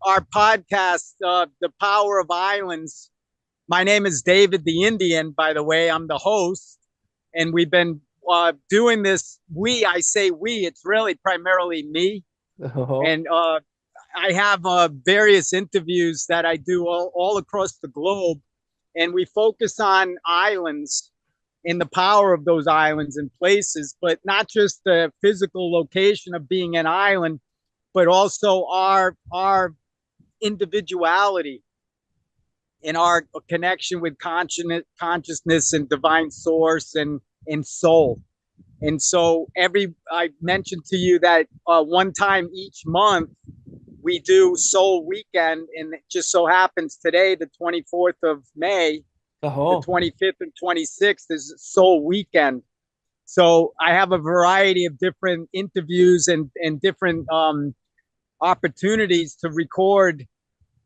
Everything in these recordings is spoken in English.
our podcast, The Power of Islands. My name is David the Indian, by the way. I'm the host, and we've been doing this. I say we. It's really primarily me, Oh, and I have various interviews that I do all across the globe, and we focus on islands and the power of those islands and places, but not just the physical location of being an island, but also our individuality and our connection with consciousness and divine source and soul. And so I mentioned to you that one time each month we do Soul Weekend, and it just so happens today, the 24th of May, the oh, 25th and 26th is Soul Weekend. So I have a variety of different interviews and different opportunities to record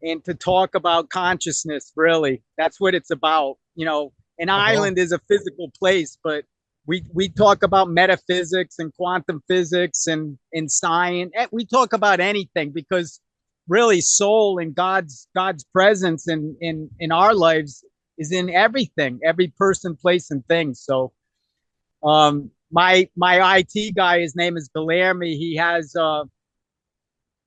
and to talk about consciousness. Really, that's what it's about. An oh, island is a physical place, but we talk about metaphysics and quantum physics and science. We talk about anything because really soul and God's presence in our lives is in everything, every person, place, and thing. So my IT guy, his name is Guilherme. He has a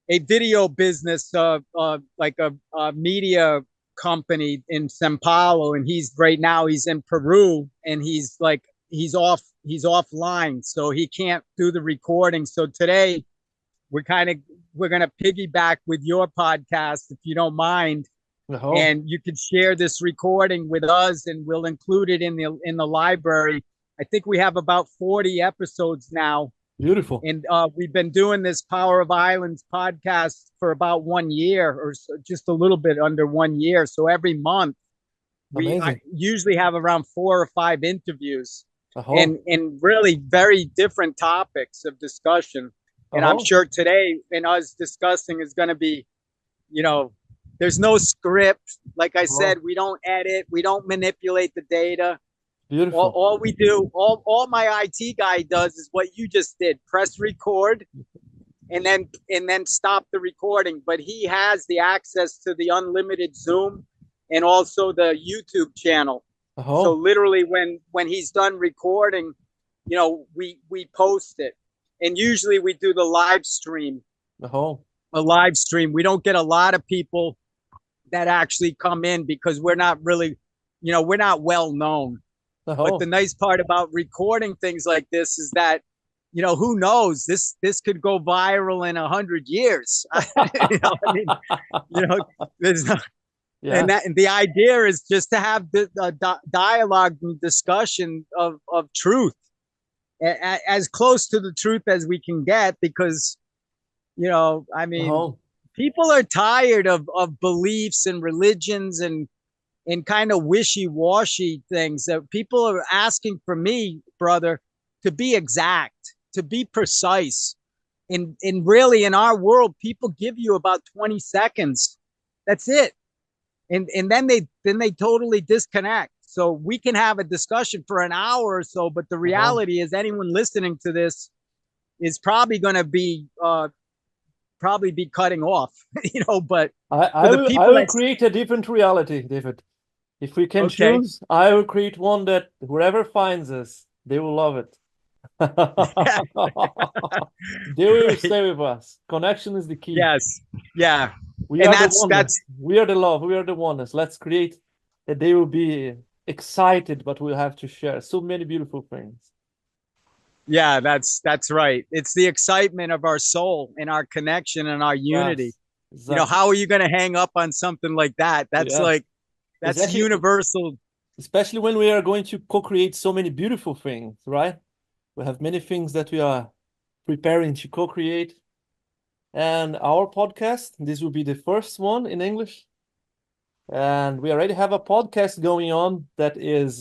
video business, like a media company in Sao Paulo, and he's right now he's in Peru, and he's offline, so he can't do the recording. So today we're gonna piggyback with your podcast, if you don't mind, oh, and you could share this recording with us, and we'll include it in the library. I think we have about 40 episodes now, beautiful. and we've been doing this Power of Islands podcast for about 1 year, or so, just a little bit under 1 year. So every month I Amazing. usually have around 4 or 5 interviews, Oh, and really very different topics of discussion. And I'm oh, sure today in us discussing is going to be, you know, there's no script. Like I said, oh, we don't edit, we don't manipulate the data. beautiful. All we do, all my IT guy does is what you just did: press record and then stop the recording. But he has the access to the unlimited Zoom and also the YouTube channel. So Oh, literally, when he's done recording, we post it, and usually we do the live stream. oh, A live stream. We don't get a lot of people that actually come in because we're not really, we're not well known. But the oh. nice part about recording things like this is that, who knows? This could go viral in 100 years. I mean, you know, there's no, Yeah, and the idea is just to have the dialogue and discussion of truth, as close to the truth as we can get, because I mean, oh, people are tired of beliefs and religions and kind of wishy-washy things. That people are asking for me, brother, to be exact, to be precise. And really, in our world, people give you about 20 seconds. That's it. And then they totally disconnect. So we can have a discussion for an hour or so, but the oh. reality is anyone listening to this is probably be cutting off, but for the I people will that's create a different reality, David. If we can okay. choose, I will create one that whoever finds us, they will love it. They will Right. stay with us. Connection is the key. Yes. Yeah. We And are the that's oneness. We are the love. We are the oneness. Let's create that they will be excited, but we'll have to share so many beautiful things. yeah, that's right. It's the excitement of our soul and our connection and our unity. Yes, exactly. How are you going to hang up on something like that? Yes, That's exactly. universal. Especially when we are going to co-create so many beautiful things, right? We have many things that we are preparing to co-create. And our podcast, this will be the first one in English. And we already have a podcast going on that is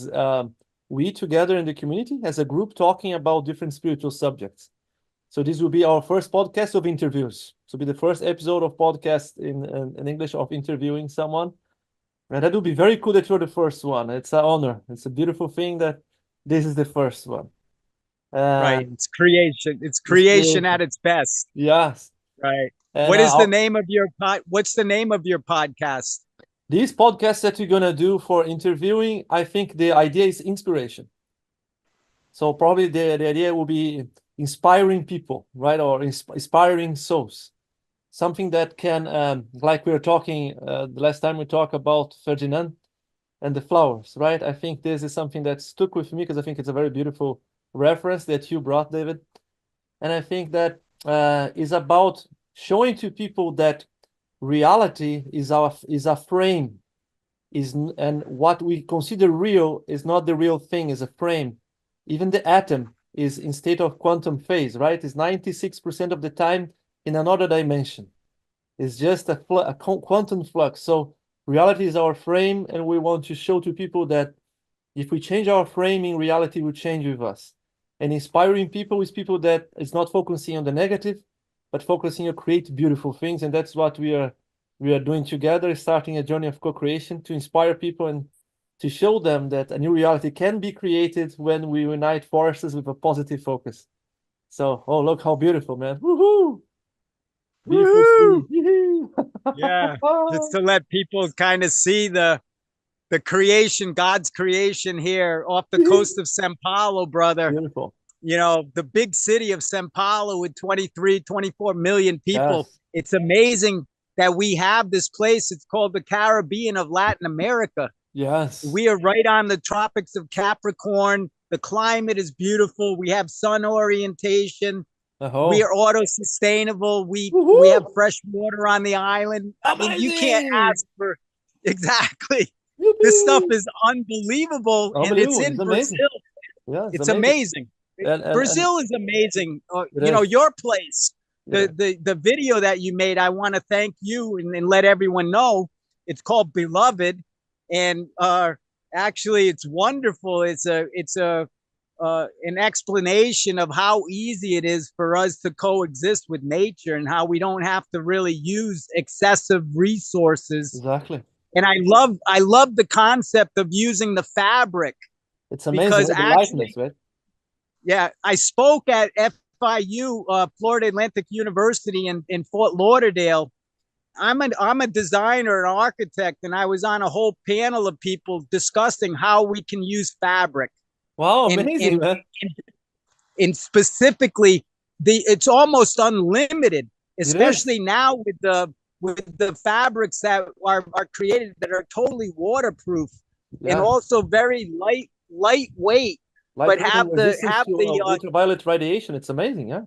we together in the community as a group talking about different spiritual subjects. So this will be our first podcast of interviews. So be the first episode of podcast in English of interviewing someone. And that would be very cool that you're the first one. It's an honor. It's a beautiful thing that this is the first one. Right. And It's creation. It's it's creation creation. at its best. Yes. Right. And What is the name of your what's the name of your podcast? these podcasts that you're gonna do for interviewing, I think the idea is inspiration. So probably the idea will be inspiring people, right? Or inspiring souls. Something that can, like we were talking the last time we talked about Ferdinand and the flowers, right? I think this is something that stuck with me because I think it's a very beautiful reference that you brought, David. And I think that is about showing to people that reality is a frame, and what we consider real is not the real thing, is a frame. Even the atom is in state of quantum phase, right? It's 96% of the time in another dimension. It's just a quantum flux. So reality is our frame, and we want to show to people that if we change our framing, reality will change with us. And inspiring people is people that is not focusing on the negative, but focusing on create beautiful things. And that's what we are doing together, starting a journey of co-creation to inspire people and to show them that a new reality can be created when we unite forces with a positive focus. So, oh, look how beautiful, man. Woohoo! Beautiful city. Yeah, just to let people kind of see the creation, God's creation here off the coast of Sao Paulo, brother. Beautiful. You know, the big city of Sao Paulo with 23, 24 million people. Yes. It's amazing that we have this place. It's called the Caribbean of Latin America. Yes. We are right on the tropics of Capricorn. The climate is beautiful. We have sun orientation. We are auto-sustainable. We have fresh water on the island. Amazing. I mean, you can't ask for exactly. This stuff is unbelievable, and it's in Brazil. Yeah, it's amazing. Brazil is amazing. You know, your place, the video that you made, I want to thank you and let everyone know. It's called BeLoved, and actually, it's wonderful. It's an explanation of how easy it is for us to coexist with nature and how we don't have to really use excessive resources. Exactly. And I love the concept of using the fabric. It's amazing. Because actually, likeness, right? Yeah, I spoke at FIU, Florida Atlantic University in Fort Lauderdale. I'm a designer and architect, and I was on a whole panel of people discussing how we can use fabric. Wow, amazing, man. And specifically, it's almost unlimited, especially now with the fabrics that are created that are totally waterproof and also very lightweight, but have the ultraviolet radiation. It's amazing, yeah.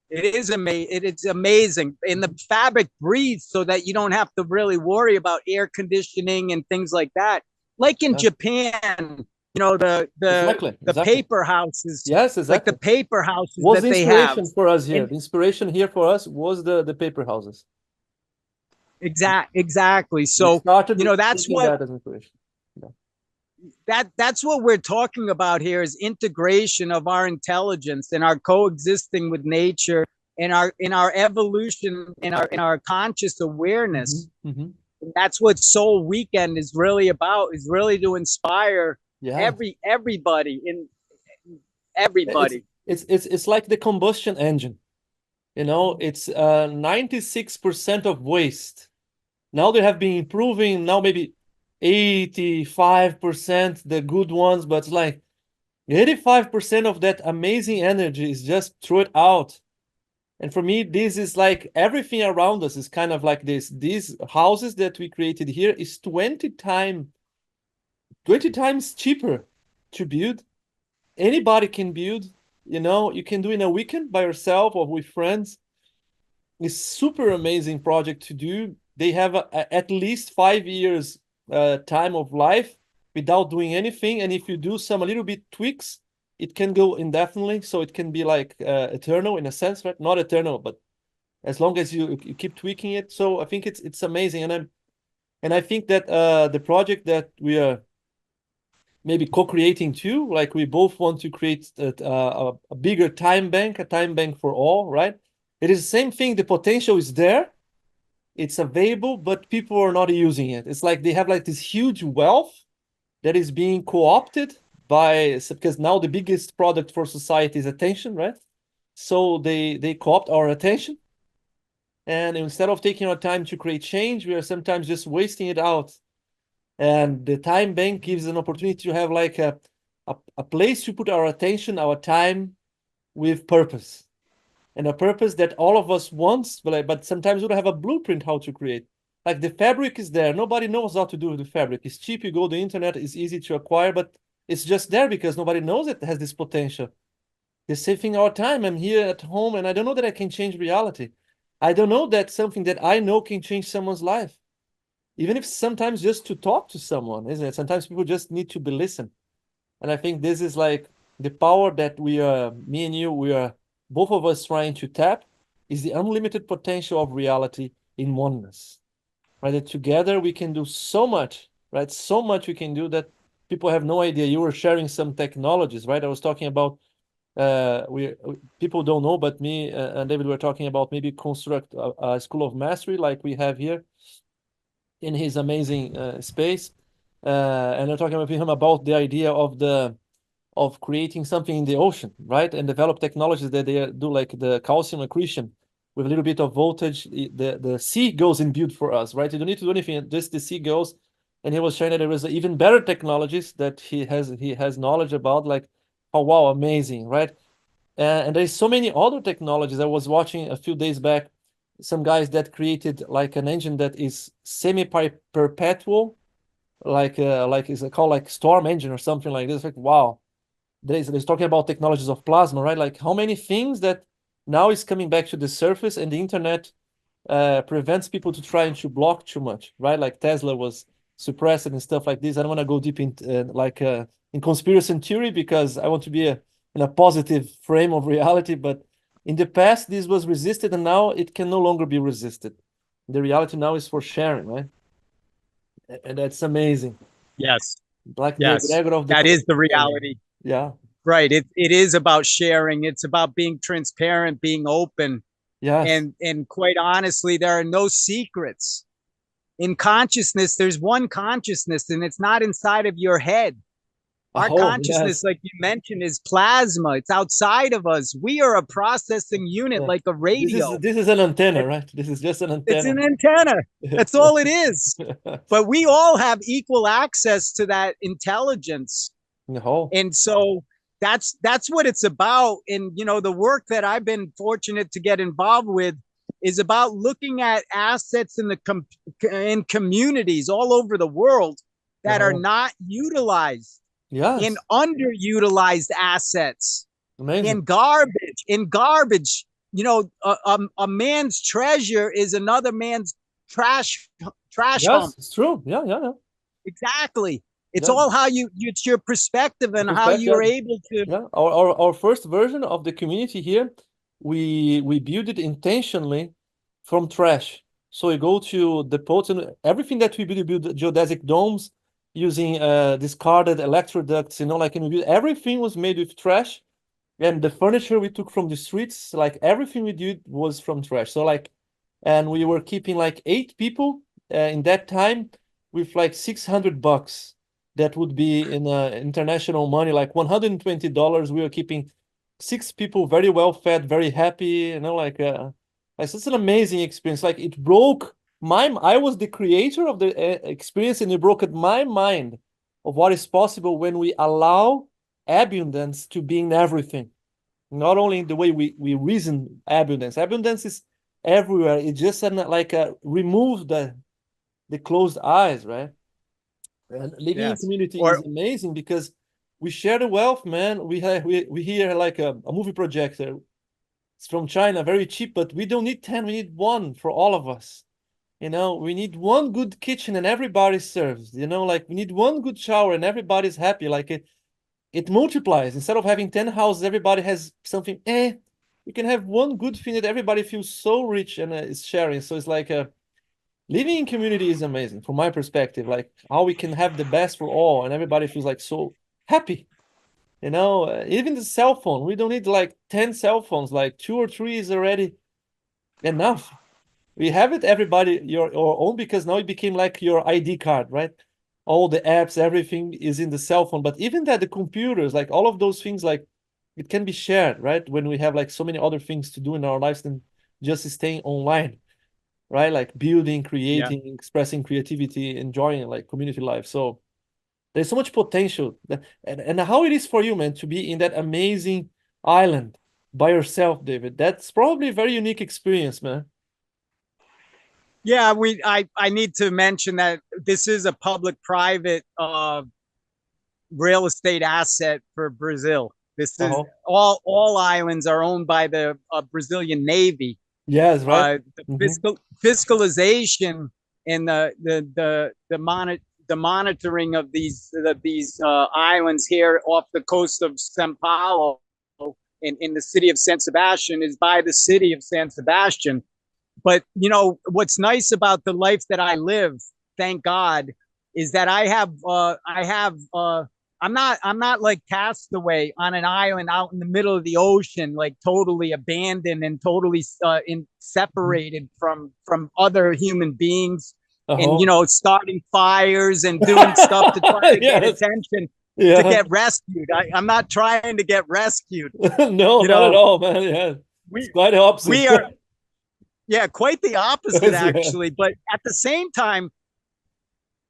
It is amazing. It's amazing, and the fabric breathes so that you don't have to really worry about air conditioning and things like that. Like in Japan, you know, the paper houses. Yes, exactly. Like the paper houses was that the they have. Inspiration for us here. The inspiration here for us was the paper houses. Exactly. So you know, that's what that's what we're talking about here is integration of our intelligence and our coexisting with nature and our evolution in our conscious awareness. Mm-hmm. That's what Soul Weekend is really about, is really to inspire everybody. It's like the combustion engine. You know, it's 96% of waste. Now they have been improving, now maybe 85% the good ones, but it's like 85% of that amazing energy is just throw it out. And for me, this is like everything around us is kind of like this. These houses that we created here is 20 times cheaper to build. Anybody can build, you know, you can do in a weekend by yourself or with friends. It's super amazing project to do. They have at least 5 years time of life without doing anything. And if you do some a little bit tweaks, it can go indefinitely. So it can be like eternal in a sense, right? Not eternal, but as long as you keep tweaking it. So I think it's amazing. And I think that the project that we are maybe co-creating too, like we both want to create a bigger time bank, a time bank for all, right? It is the same thing. The potential is there. It's available, but people are not using it. It's like they have like this huge wealth that is being co-opted by, because now the biggest product for society is attention, right? So they co-opt our attention. And instead of taking our time to create change, we are sometimes just wasting it out. And the time bank gives an opportunity to have like a place to put our attention, our time with purpose. And a purpose that all of us wants, but sometimes we don't have a blueprint how to create. Like the fabric is there. Nobody knows how to do with the fabric. It's cheap. You go to the internet. It's easy to acquire, but it's just there because nobody knows it has this potential. The same thing our time. I'm here at home and I don't know that I can change reality. I don't know that something that I know can change someone's life. Even if sometimes just to talk to someone, isn't it? Sometimes people just need to be listened. And I think this is like the power that we are, me and you, we are both of us trying to tap is the unlimited potential of reality in oneness. Right? That together we can do so much, right? So much we can do that people have no idea. You were sharing some technologies, right? I was talking about we people don't know, but me and David were talking about maybe construct a school of mastery like we have here in his amazing space. And I'm talking with him about the idea of creating something in the ocean, right? And develop technologies that they do like the calcium accretion with a little bit of voltage. The sea goes in build for us, right? You don't need to do anything, just the sea goes. And he was sharing that there was even better technologies that he has knowledge about, like, oh wow, amazing, right? And there's so many other technologies. I was watching a few days back some guys that created like an engine that is semi-perpetual, like is called like storm engine or something like this. Like wow, there's talking about technologies of plasma, right? Like how many things that now is coming back to the surface, and the internet prevents people to try and to block too much, right? Like Tesla was suppressed and stuff like this. I don't want to go deep in conspiracy theory because I want to be in a positive frame of reality. But in the past, this was resisted, and now it can no longer be resisted. The reality now is for sharing, right? And that's amazing. Yes. Like the Yes. egregor of the That is the family. reality. Yeah. Right. It is about sharing. It's about being transparent, being open. Yes. And quite honestly, there are no secrets. In consciousness, there's one consciousness, and it's not inside of your head. Our Oh, consciousness, yes. like you mentioned, is plasma. It's outside of us. We are a processing unit Yeah. like a This is radio. this is an antenna, right? This is just an It's antenna. an antenna. That's all it is. But we all have equal access to that intelligence. No. And so that's what it's about. And the work that I've been fortunate to get involved with is about looking at assets in communities all over the world that are No. not utilized, in Yes. underutilized assets, Amazing. in garbage. A man's treasure is another man's trash Yes, hump. it's true. Yeah, yeah, yeah. Exactly. It's Yeah. all how it's your perspective The and how perspective. you're able to. Yeah. Our first version of the community here, we build it intentionally from trash. So we go to the potent everything that we build geodesic domes using discarded electroducts, like and we build, everything was made with trash. And the furniture we took from the streets, like everything we did was from trash. So like, and we were keeping like 8 people in that time with like $600. That would be in international money, like $120. We were keeping 6 people very well fed, very happy, like it's an amazing experience. Like it broke I was the creator of the experience, and it broke my mind of what is possible when we allow abundance to be in everything, not only in the way we reason abundance. Abundance is everywhere. It just remove the closed eyes, right? And living in Yes. community is Or amazing because we share the wealth, man. We hear like a movie projector. It's from China, very cheap, but we don't need 10, we need one for all of us. We need one good kitchen and everybody serves. Like we need one good shower and everybody's happy. Like it multiplies. Instead of having 10 houses, everybody has something. You can have one good thing that everybody feels so rich and is sharing. So it's like living in community is amazing from my perspective. Like how we can have the best for all, and everybody feels like so happy. Even the cell phone, we don't need like 10 cell phones. Like 2 or 3 is already enough. We have it, everybody, your own, because now it became like your ID card, right? All the apps, everything is in the cell phone. But even that, the computers, like all of those things, like it can be shared, right? When we have like so many other things to do in our lives than just staying online. right? Like building, Yeah. creating, expressing creativity, enjoying like community life. So there's so much potential. And how it is for you, man, to be in that amazing island by yourself, David. That's probably a very unique experience, man. Yeah, I need to mention that this is a public-private real estate asset for Brazil. This is Uh-huh. all islands are owned by the Brazilian Navy. Yes, right? The Mm-hmm. fiscalization and the monitoring of these islands here off the coast of São Paulo in the city of San Sebastian is by the city of San Sebastian. But you know what's nice about the life that I live, thank God, is that I'm not like castaway on an island out in the middle of the ocean, like totally abandoned and totally separated from other human beings, and Uh-huh. starting fires and doing stuff to try to get Yes. attention to Yeah. get rescued. I'm not trying to get rescued. No, You not at know, all, man. Yeah. It's we quite the opposite. we are yeah, quite the opposite Yes, yeah. actually. But at the same time,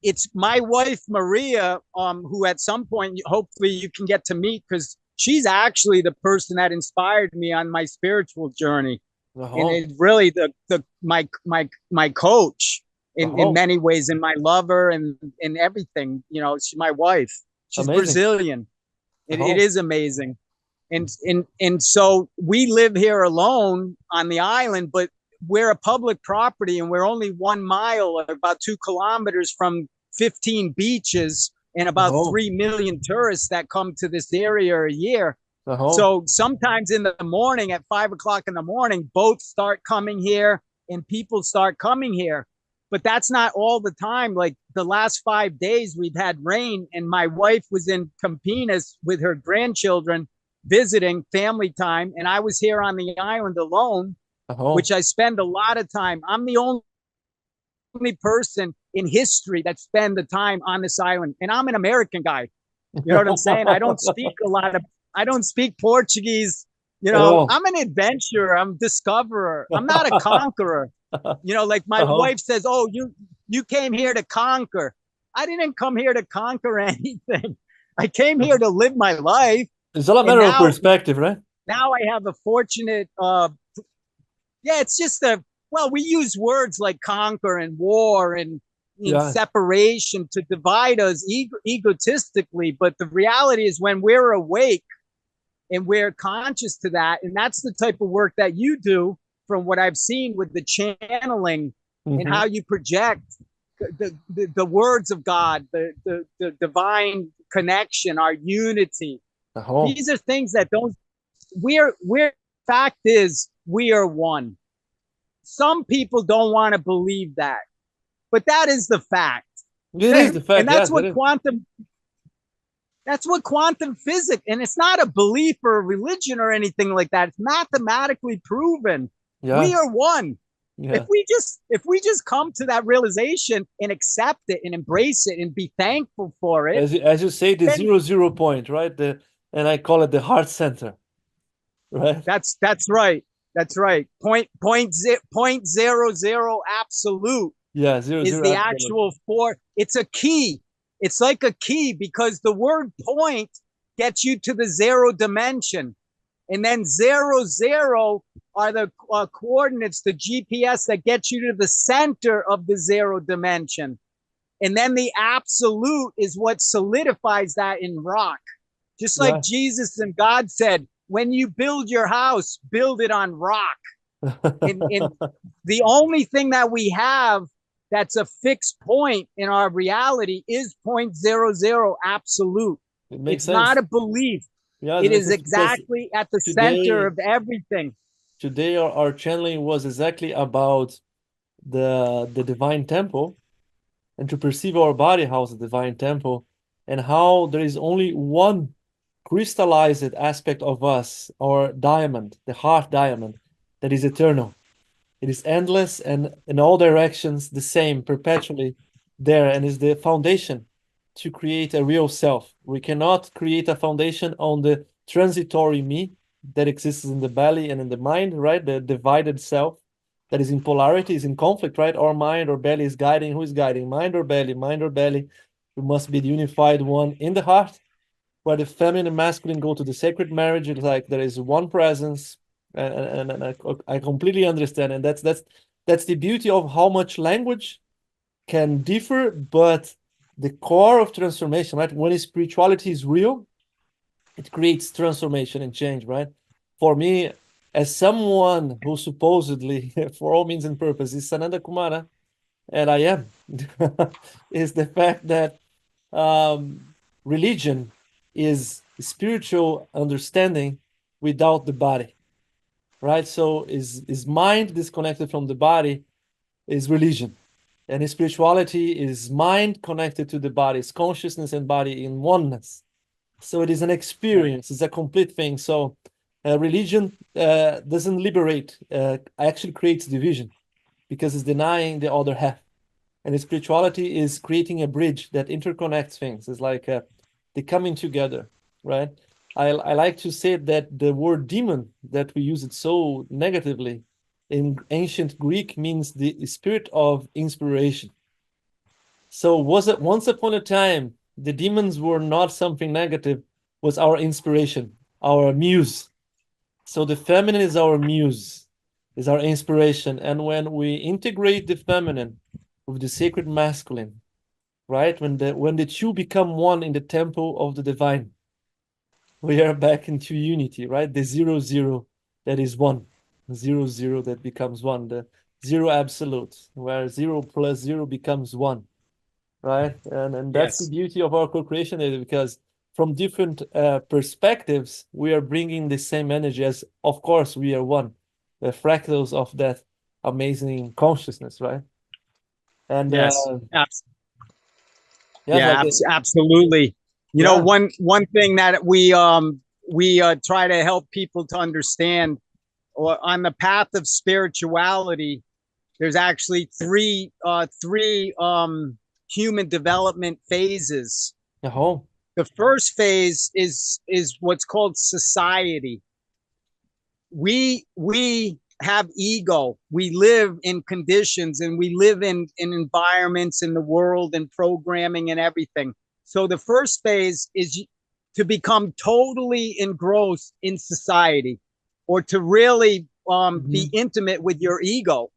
it's my wife Maria, who at some point hopefully you can get to meet because she's actually the person that inspired me on my spiritual journey, and Uh-huh. it's really my coach in Uh-huh. many ways, and my lover and everything. She's my wife. She's Amazing. Brazilian. It Uh-huh. is amazing, and so we live here alone on the island, but we're a public property and we're only 1 mile, about 2 kilometers from 15 beaches and about Uh-huh. 3 million tourists that come to this area a year. Uh-huh. So sometimes in the morning at 5 o'clock in the morning, boats start coming here and people start coming here. But that's not all the time. Like the last 5 days, we've had rain, and my wife was in Campinas with her grandchildren visiting family time. And I was here on the island alone, Uh-huh. which I spend a lot of time. I'm the only person in history that spend the time on this island. And I'm an American guy. You know what I'm saying? I don't speak Portuguese. At all. I'm an adventurer. I'm a discoverer. I'm not a conqueror. Like my Uh-huh. wife says, "Oh, you came here to conquer." I didn't come here to conquer anything. I came here to live my life. It's all a And matter of perspective, right? now I have a fortunate yeah, it's just we use words like conquer and war and in Yeah. separation to divide us egotistically, but the reality is when we're awake and we're conscious to that, and that's the type of work that you do from what I've seen with the channeling and Mm-hmm. how you project the words of God, the divine connection, our unity. Uh-huh. These are things that don't we're fact is we are one. Some people don't want to believe that, but that is the fact. It is the And fact, yes, it is. that's what quantum physics, and it's not a belief or a religion or anything like that. It's mathematically proven. We Yeah. are one. Yeah. If we just come to that realization and accept it and embrace it and be thankful for it, As you say, the then 0 point, right? And I call it the heart center, right? that's right. That's right. Point zero zero absolute Yeah, zero is zero the absolute. actual four. It's a key. It's like a key because the word point gets you to the zero dimension. And then 0 0 are the coordinates, the GPS that gets you to the center of the zero dimension. And then the absolute is what solidifies that in rock. Just like Yeah. Jesus and God said, when you build your house, build it on rock. And the only thing that we have that's a fixed point in our reality is point zero zero absolute. It makes It's not sense. a belief. Yeah, it It makes is sense because exactly at the center today of everything. today our channeling was exactly about the divine temple and to perceive our body how the divine temple and how there is only one crystallized aspect of us, our diamond, the heart diamond, that is eternal. It is endless and in all directions the same, perpetually there, and is the foundation to create a real self. We cannot create a foundation on the transitory me that exists in the belly and in the mind, right? The divided self that is in polarity, is in conflict, right? Our mind or belly is guiding. Who is guiding? Mind or belly? Mind or belly? We must be the unified one in the heart, where the feminine and masculine go to the sacred marriage. It's like there is one presence, and I completely understand, and that's the beauty of how much language can differ, but the core of transformation, right? When spirituality is real, it creates transformation and change, right? For me, as someone who supposedly, for all means and purpose, is Sananda Kumara, and I am, is the fact that religion is spiritual understanding without the body, right? So is mind disconnected from the body is religion. And spirituality is mind connected to the body, it's consciousness and body in oneness. So it is an experience, it's a complete thing. So religion doesn't liberate, actually creates division because it's denying the other half. And spirituality is creating a bridge that interconnects things. It's like the coming together, right? I like to say that the word demon, that we use it so negatively, in ancient Greek means the spirit of inspiration. So was it once upon a time, the demons were not something negative, was our inspiration, our muse. So the feminine is our muse, is our inspiration. And when we integrate the feminine with the sacred masculine, right? When the two become one in the temple of the divine, we are back into unity, right? The 0, 0 that is one, 0, 0 that becomes one, the zero absolute, where 0 + 0 becomes one, right? And that's the Yes. beauty of our co-creation, because from different perspectives, we are bringing the same energy as, of course, we are one, the fractals of that amazing consciousness, right? And Yes. yes, Yeah, like absolutely. You know, yeah, one thing that we try to help people to understand, or on the path of spirituality, there's actually three human development phases. oh, The first phase is what's called society. We have ego. We live in conditions, and we live in environments in the world and programming and everything. So the first phase is to become totally engrossed in society, or to really be mhm. intimate with your ego,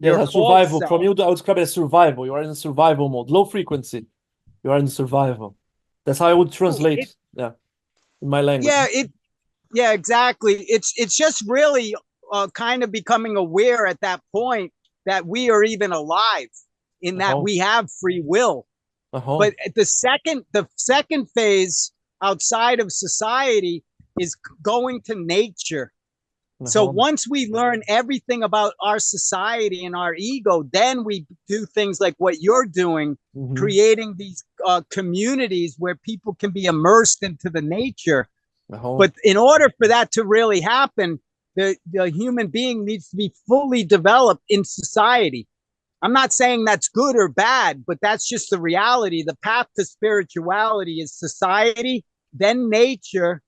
Yes, your a false survival. From self. you, I would describe it as survival. You are in survival mode, low frequency. You are in survival. That's how I would It, translate, yeah, in my language. yeah, yeah, exactly. It's just really kind of becoming aware at that point that we are even alive, in that Uh-huh. we have free will. Uh-huh. But the second phase outside of society is going to nature. So Uh-huh. once we learn everything about our society and our ego, then we do things like what you're doing, Mm-hmm. creating these communities where people can be immersed into the nature. Uh-huh. But in order for that to really happen, the human being needs to be fully developed in society. I'm not saying that's good or bad, but that's just the reality. The path to spirituality is society, then nature,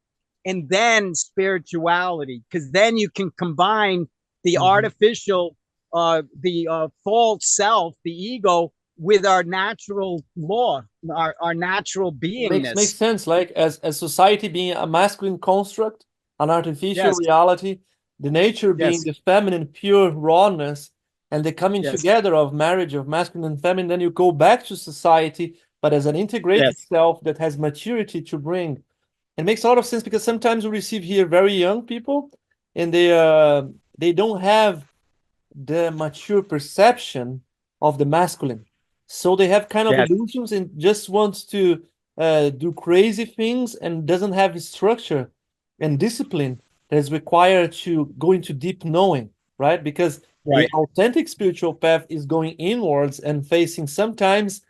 and then spirituality, because then you can combine the Mm-hmm. artificial, the false self, the ego, with our natural law, our natural Makes beingness. sense. Like as society being a masculine construct, an artificial Yes, reality, the nature being yes, the feminine, pure rawness, and the coming yes, together of marriage of masculine and feminine, then you go back to society, but as an integrated yes, self that has maturity to bring. It makes a lot of sense because sometimes we receive here very young people, and they don't have the mature perception of the masculine. So they have kind of yes, illusions and just wants to do crazy things and doesn't have the structure and discipline that is required to go into deep knowing, right? Because the right, authentic spiritual path is going inwards and facing sometimes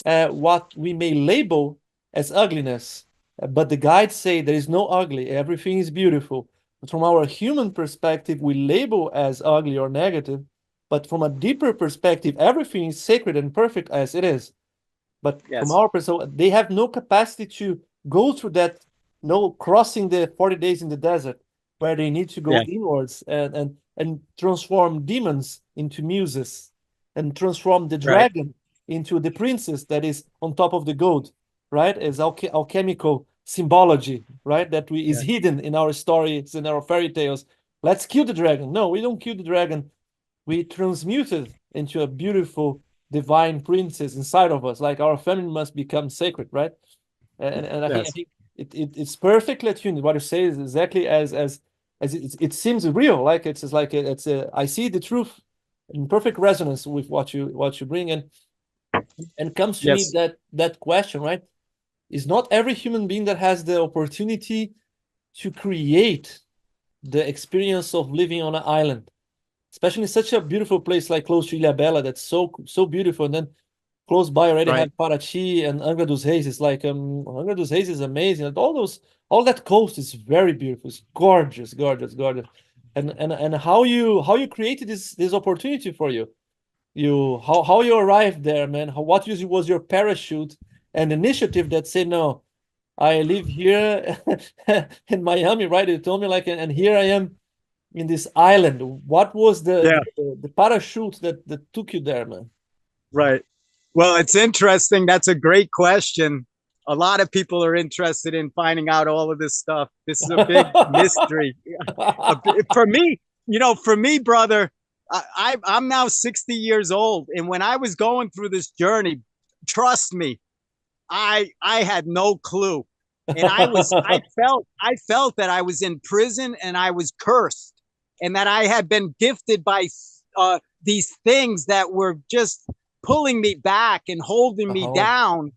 what we may label as ugliness. But the guides say there is no ugly, everything is beautiful. But from our human perspective, we label as ugly or negative. But from a deeper perspective, everything is sacred and perfect as it is. But from yes, our perspective, they have no capacity to go through that, no crossing the 40 days in the desert. where they need to go Yeah. inwards and transform demons into muses, and transform the Right. dragon into the princess that is on top of the goat, right? As alchemical symbology, right? That is Yeah. hidden in our stories, in our fairy tales. Let's kill the dragon. No, we don't kill the dragon. We transmute it into a beautiful divine princess inside of us. Like our family must become sacred, right? And I Yes. think it's perfectly attuned. What you say is exactly as it seems real. Like it's like I see the truth in perfect resonance with what you bring, and comes to me Yes. that question, right? Is not every human being that has the opportunity to create the experience of living on an island, especially in such a beautiful place like close to Ilha Bela, that's so beautiful. And then close by already Right. have Paraty and Angra dos Reis. It's like Angra dos Reis is amazing. And all that coast is very beautiful. It's gorgeous, gorgeous, gorgeous. And how you created this opportunity for you? How you arrived there, man? What was your parachute and initiative that said no? I live here in Miami, right? You told me like, and here I am in this island. What was Yeah. the parachute that took you there, man? Right. Well, it's interesting. That's a great question. A lot of people are interested in finding out all of this stuff. This is a big mystery. For me, for me, brother, I'm now 60 years old. And when I was going through this journey, trust me, I had no clue. And I felt that I was in prison and I was cursed and that I had been gifted by these things that were just pulling me back and holding me Oh, down.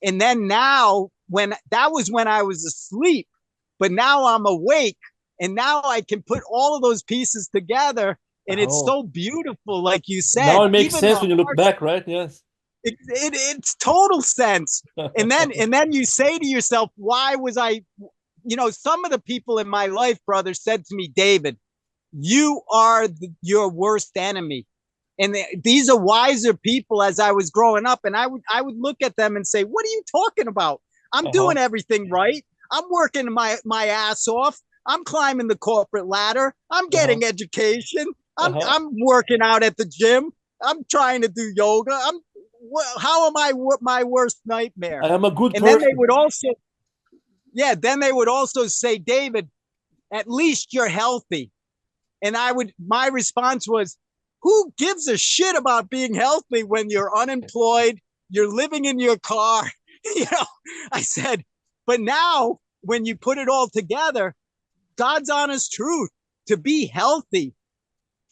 And then now, when that was when I was asleep, but now I'm awake and now I can put all of those pieces together. And it's oh. so beautiful, like you Now said, it makes even sense the when you look harsh, back, right? Yes. it's total sense. And then you say to yourself, why was I, some of the people in my life, brother, said to me, David, you are your worst enemy. And these are wiser people as I was growing up. And I would look at them and say, what are you talking about? I'm Uh-huh. doing everything right. I'm working my ass off. I'm climbing the corporate ladder. I'm Uh-huh. getting education. I'm Uh-huh. I'm working out at the gym. I'm trying to do yoga. How am I my worst I nightmare? am a good And then they person. would also, yeah, then they would also say, David, at least you're healthy. And my response was, who gives a shit about being healthy when you're unemployed, you're living in your car? you know, I said, but now when you put it all together, God's honest truth, to be healthy,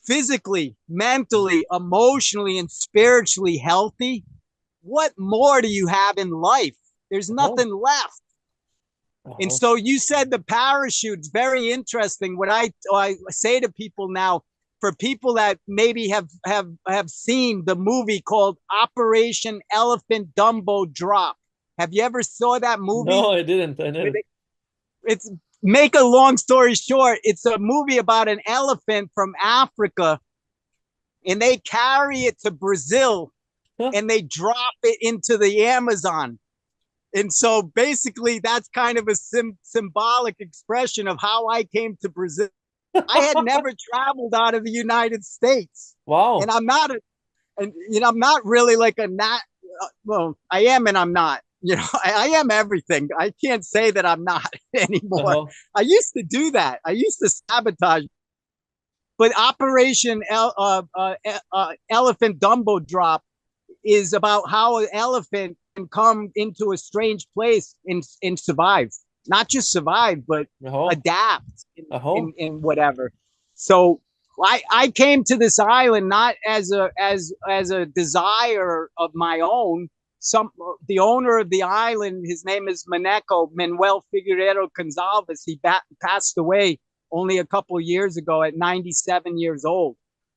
physically, mentally, emotionally, and spiritually healthy, what more do you have in life? There's Uh-huh. nothing left. And Uh-huh. so you said the parachute's very interesting. What I say to people now, for people that maybe have seen the movie called Operation Elephant Dumbo Drop. Have you ever saw that movie? No, I didn't. I didn't. It's make a long story short, it's a movie about an elephant from Africa and they carry it to Brazil Huh? and they drop it into the Amazon. And so basically, that's kind of a symbolic expression of how I came to Brazil. I had never traveled out of the United States, and Wow. I'm not really like a not. Well, I am, and I'm not. I am everything. I can't say that I'm not anymore. Uh-huh. I used to do that. I used to sabotage. But Operation Elephant Dumbo Drop is about how an elephant can come into a strange place and survive. Not just survive, but Uh-huh. adapt Uh-huh. in whatever. So I came to this island not as a desire of my own. The owner of the island, his name is Manuel Figueiredo Gonzalez. He passed away only a couple of years ago at 97 years old.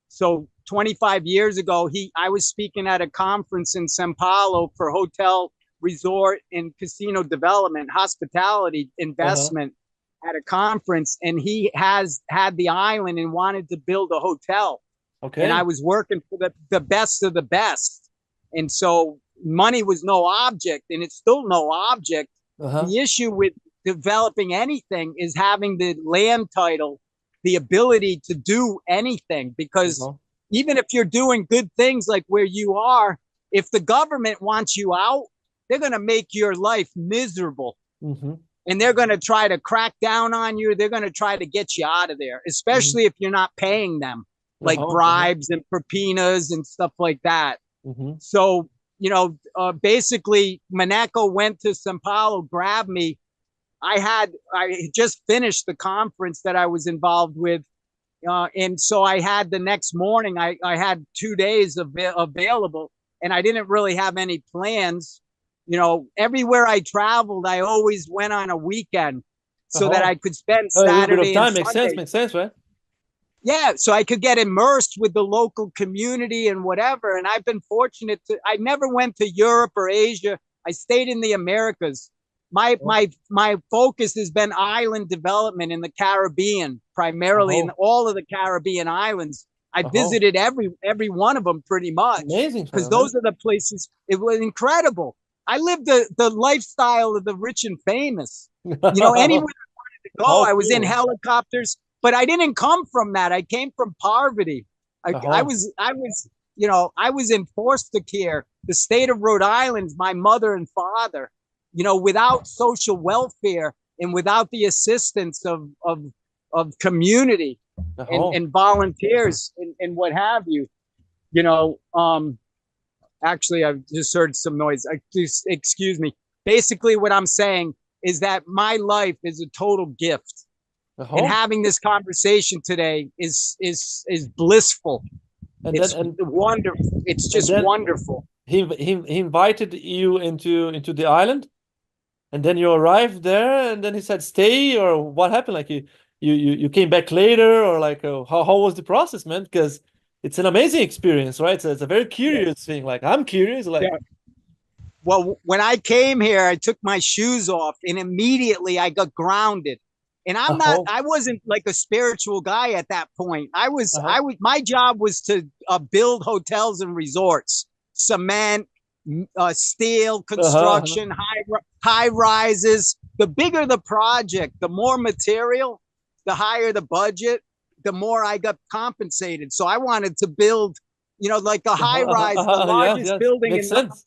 So 25 years ago, I was speaking at a conference in Sao Paulo for hotel, resort, and casino development, hospitality Uh-huh. investment at a conference, and he has had the island and wanted to build a hotel. And I Okay. was working for the best of the best. And so money was no object, and it's still no object. Uh-huh. The issue with developing anything is having the land title, the ability to do anything. Because even if you're doing good things like where you are, if the government wants you out, they're going to make your life miserable. And they're going to try to crack down on you. They're going to try to get you out of there, especially if you're not paying them, like bribes and propinas and stuff like that. So, you know, basically, Monaco went to Sao Paulo, grabbed me. I just finished the conference that I was involved with. And so I had the next morning, I had 2 days available, and I didn't really have any plans. You know, everywhere I traveled, I always went on a weekend so that I could spend Saturday and Sunday. Makes sense, right? Yeah, so I could get immersed with the local community and whatever. And I've been fortunate I never went to Europe or Asia. I stayed in the Americas. My focus has been island development in the Caribbean, primarily in all of the Caribbean islands. I visited every one of them pretty much. Amazing, because those are the places. It was incredible. I lived the lifestyle of the rich and famous. You know, anywhere I wanted to go, I was in helicopters. But I didn't come from that. I came from poverty. I was, you know, I was in foster care, the state of Rhode Island, my mother and father, you know, without social welfare and without the assistance of community and volunteers and what have you. You know, actually, I've just heard some noise. Excuse me. Basically, what I'm saying is that my life is a total gift. And having this conversation today is blissful. And it's wonderful. It's just wonderful. He invited you into the island, and then you arrived there, and then he said stay, or what happened? Like you came back later, or like how was the process, man? Because it's an amazing experience, right? So it's a very curious thing. Like I'm curious, like. Yeah. Well, when I came here, I took my shoes off, and immediately I got grounded. And I wasn't like a spiritual guy at that point. My job was to build hotels and resorts, cement, steel, construction, high rises. The bigger the project, the more material, the higher the budget, the more I got compensated. So I wanted to build, you know, like a high rise, the largest building Makes sense.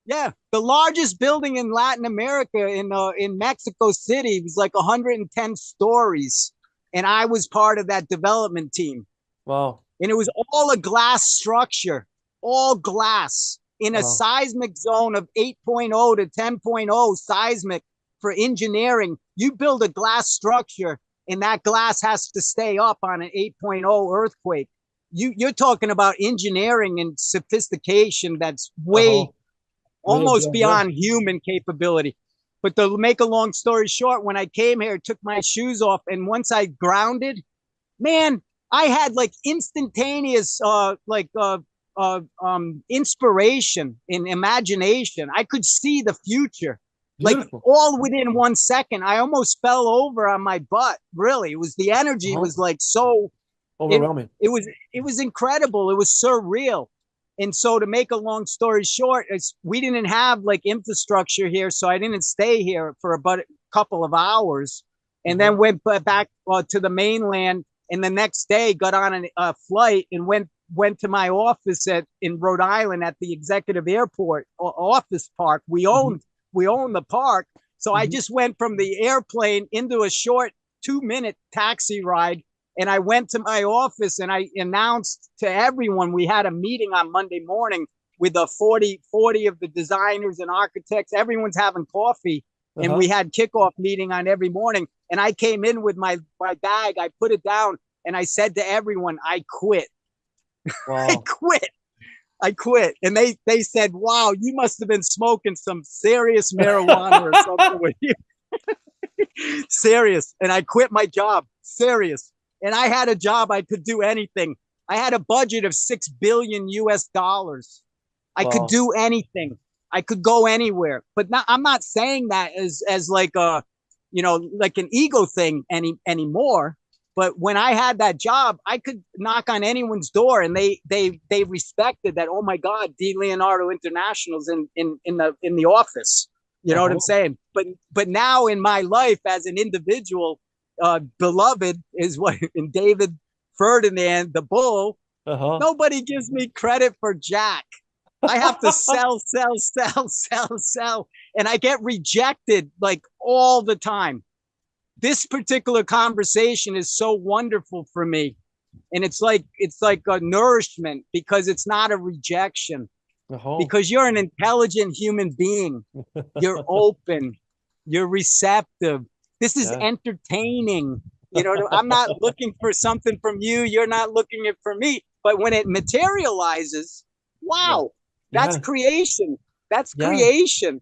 Yeah, the largest building in Latin America in Mexico City was like 110 stories, and I was part of that development team. Wow! And it was all a glass structure, all glass in a seismic zone of 8.0 to 10.0 seismic for engineering. You build a glass structure, and that glass has to stay up on an 8.0 earthquake. You're talking about engineering and sophistication that's way almost beyond human capability. But to make a long story short, when I came here, took my shoes off, and once I grounded, man, I had like instantaneous inspiration and imagination. I could see the future. Beautiful. Like all within 1 second. I almost fell over on my butt. Really, it was the energy was like so overwhelming. It was incredible. It was surreal. And so to make a long story short, we didn't have like infrastructure here. So I didn't stay here for about a couple of hours and then went back to the mainland. And the next day got on a flight and went to my office in Rhode Island at the Executive Airport office park. We own the park. So I just went from the airplane into a short 2-minute taxi ride. And I went to my office and I announced to everyone, we had a meeting on Monday morning with the 40 of the designers and architects. Everyone's having coffee. And we had kickoff meeting on every morning. And I came in with my bag. I put it down and I said to everyone, I quit. Wow. I quit. And they said, wow, you must have been smoking some serious marijuana or something with you. Serious. And I quit my job. Serious. And I had a job. I could do anything. I had a budget of $6 billion US. I could do anything. I could go anywhere. But I'm not saying that as like a, you know, like an ego thing anymore. But when I had that job, I could knock on anyone's door, and they respected that. Oh my God, D Leonardo International's in the office. You know what I'm saying? But now in my life as an individual, beloved is what in David Ferdinand, the bull, nobody gives me credit for jack. I have to sell, sell, sell, sell, sell. And I get rejected like all the time. This particular conversation is so wonderful for me. And it's like a nourishment because it's not a rejection. Because you're an intelligent human being. You're open. You're receptive. This is entertaining. You know, I'm not looking for something from you. You're not looking it for me. But when it materializes, wow, that's creation. That's creation.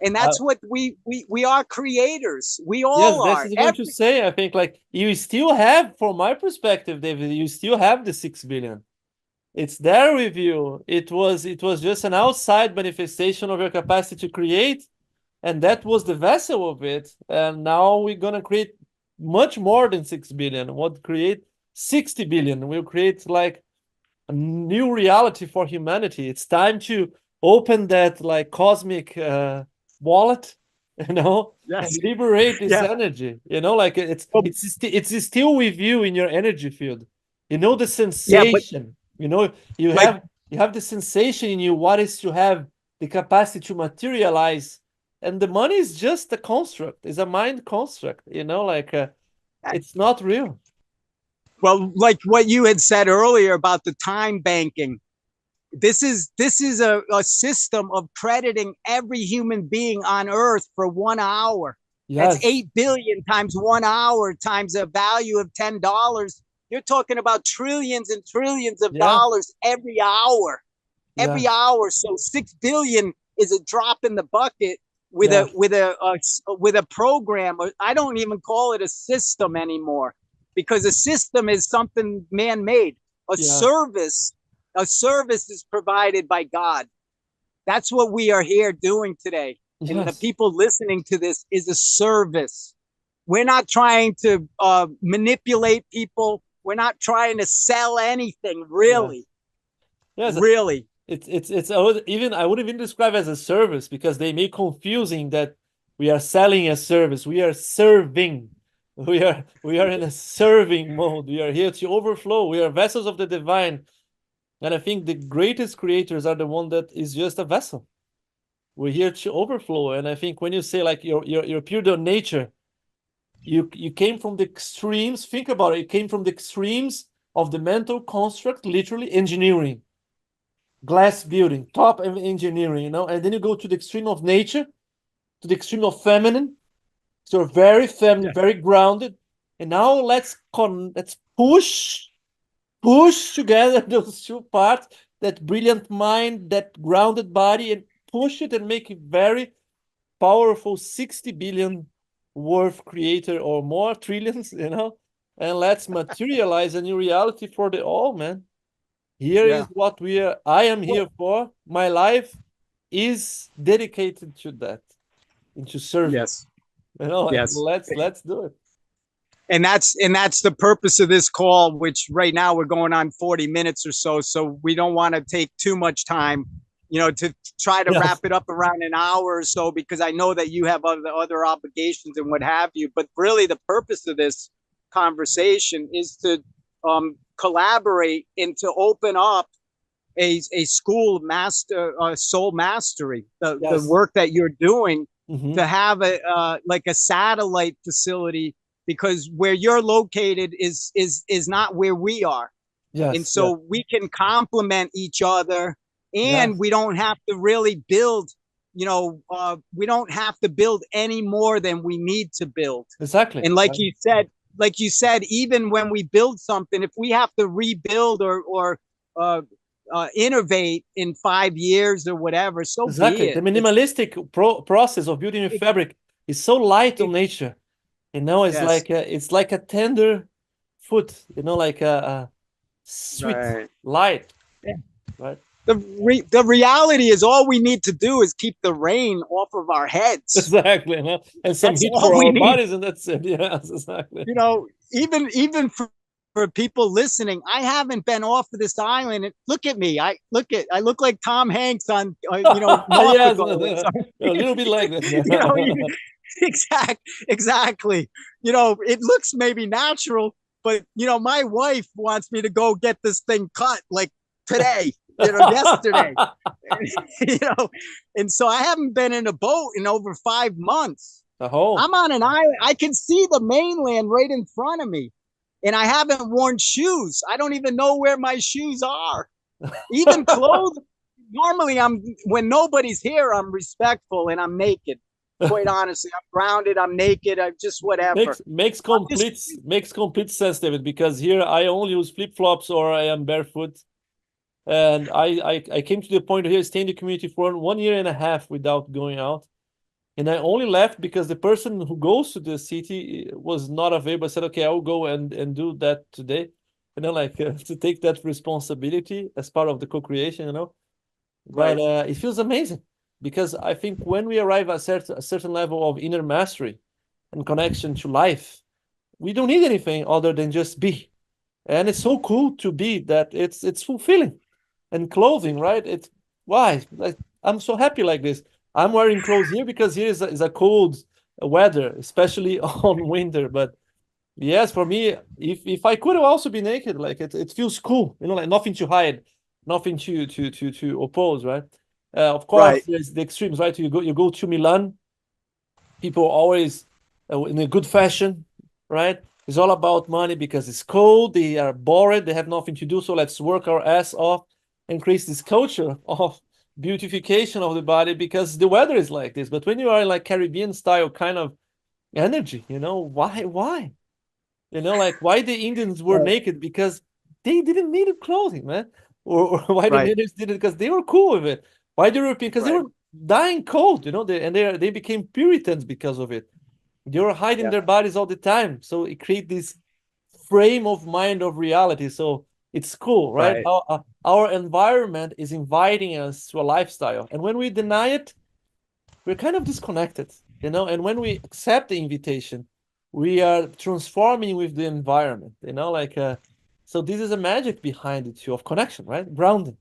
And that's what we are creators. We all are. Yes, that's going to say. I think like you still have, from my perspective, David, you still have the 6 billion. It's there with you. It was just an outside manifestation of your capacity to create, and that was the vessel of it. And now we're gonna create much more than 6 billion. We'll create 60 billion. We'll create like a new reality for humanity. It's time to open that like cosmic wallet, you know, and liberate this energy. You know, like it's still with you in your energy field. You know the sensation. You know, you have the sensation in you what is to have the capacity to materialize, and the money is just a construct. It's a mind construct. You know, like it's not real. Well, like what you had said earlier about the time banking, this is a system of crediting every human being on earth for 1 hour. That's 8 billion times 1 hour times a value of $10. You're talking about trillions and trillions of dollars every hour. Every hour. So 6 billion is a drop in the bucket with a program. I don't even call it a system anymore, because a system is something man-made. A service is provided by God. That's what we are here doing today. And the people listening to this is a service. We're not trying to manipulate people. We're not trying to sell anything, really. Really. It's I would even describe it as a service, because they make confusing that we are selling a service. We are serving. We are in a serving mode. We are here to overflow. We are vessels of the divine. And I think the greatest creators are the one that is just a vessel. We're here to overflow. And I think when you say like you're pure to nature, you came from the extremes. Think about it. You came from the extremes of the mental construct, literally engineering, glass building, top of engineering, you know, and then you go to the extreme of nature, to the extreme of feminine. So you're very feminine, very grounded. And now let's push together those two parts, that brilliant mind, that grounded body, and push it and make it very powerful 60 billion worth creator or more trillions, you know, and let's materialize a new reality for the all, man. Here is what I am here for. My life is dedicated to that, into service. You know, let's do it. And that's the purpose of this call, which right now we're going on 40 minutes or so. So we don't want to take too much time, you know, to try to wrap it up around an hour or so, because I know that you have other obligations and what have you. But really the purpose of this conversation is to collaborate and to open up a school of soul mastery, the work that you're doing, to have like a satellite facility, because where you're located is not where we are. And so we can complement each other, and we don't have to really build, you know, we don't have to build any more than we need to build. Exactly. And like you said, even when we build something, if we have to rebuild or innovate in 5 years or whatever, so be it. The minimalistic process of building a fabric is so light on nature. You know, it's like a tender foot, you know, like a sweet light. Right. The reality is, all we need to do is keep the rain off of our heads. Exactly. And some heat for our bodies, and that's it. Yes, exactly. You know, even for for people listening, I haven't been off of this island. Look at me. I look like Tom Hanks on, Yes, Nautical. a little bit like that. you know, exactly. It looks maybe natural, but my wife wants me to go get this thing cut like today, yesterday. you know, and so I haven't been in a boat in over 5 months. Oh, I'm on an island. I can see the mainland right in front of me, and I haven't worn shoes. I don't even know where my shoes are. Even clothes. Normally, when nobody's here, I'm respectful and I'm naked. Quite honestly, I'm grounded. I'm naked. I'm just whatever. makes complete sense, David. Because here I only use flip flops or I am barefoot, and I came to the point here, staying in the community for 1.5 years without going out. And I only left because the person who goes to the city was not available. I said, okay, I will go and do that today. And then to take that responsibility as part of the co-creation. But Right. it feels amazing because I think when we arrive at a certain level of inner mastery and connection to life, we don't need anything other than just be. And it's so cool to be that it's fulfilling. And clothing, right? It's why I'm so happy like this. I'm wearing clothes here because here is a cold weather, especially on winter. But yes, for me, if I could also be naked, like it feels cool, like nothing to hide, nothing to oppose, right? Of course, Right. there's the extremes, right? You go to Milan, people always in a good fashion, right? It's all about money because it's cold, they are bored, they have nothing to do, so let's work our ass off and create this culture of beautification of the body because the weather is like this. But when you are in like Caribbean style kind of energy, why? Like why the Indians were Right. naked because they didn't need clothing, man. Or why the Right. natives did it because they were cool with it. Why the European? Because they Right. were dying cold, they became Puritans because of it. They were hiding Yeah. their bodies all the time. So it creates this frame of mind of reality. So it's cool, right? Right. Our environment is inviting us to a lifestyle. And when we deny it, we're kind of disconnected, And when we accept the invitation, we are transforming with the environment, so this is a magic behind it too of connection, right? Grounding.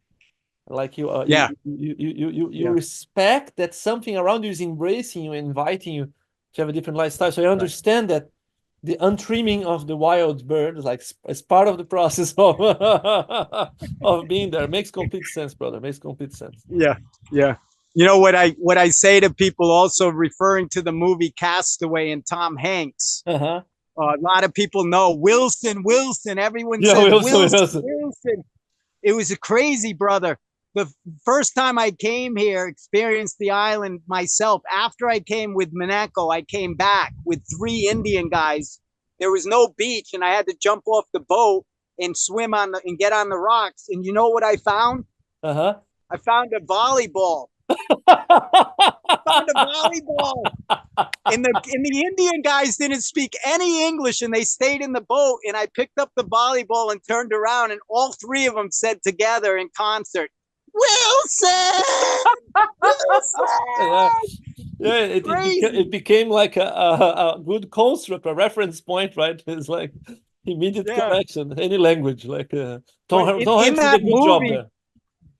Like Yeah. you Yeah. respect that something around you is embracing you, inviting you to have a different lifestyle. So I Right. understand that the untrimming of the wild bird, like as part of the process of of being there, makes complete sense, brother. Makes complete sense. Yeah. Yeah. What I say to people, also referring to the movie Castaway and Tom Hanks. Uh-huh. A lot of people know Wilson. Wilson. Everyone Yeah, says we Wilson. also. Wilson. It was a crazy, brother. The first time I came here, experienced the island myself. After I came with Mineko, I came back with 3 Indian guys. There was no beach, and I had to jump off the boat and swim and get on the rocks. And you know what I found? Uh-huh. I found a volleyball. Found a volleyball. And the Indian guys didn't speak any English, and they stayed in the boat. And I picked up the volleyball and turned around, and all 3 of them said together in concert, "Wilson, Yeah, Wilson." yeah. It Crazy. became like a good construct, a reference point, right? It's like immediate Yeah. connection, any language. Like But Tom in Hanks did a that good job movie, there.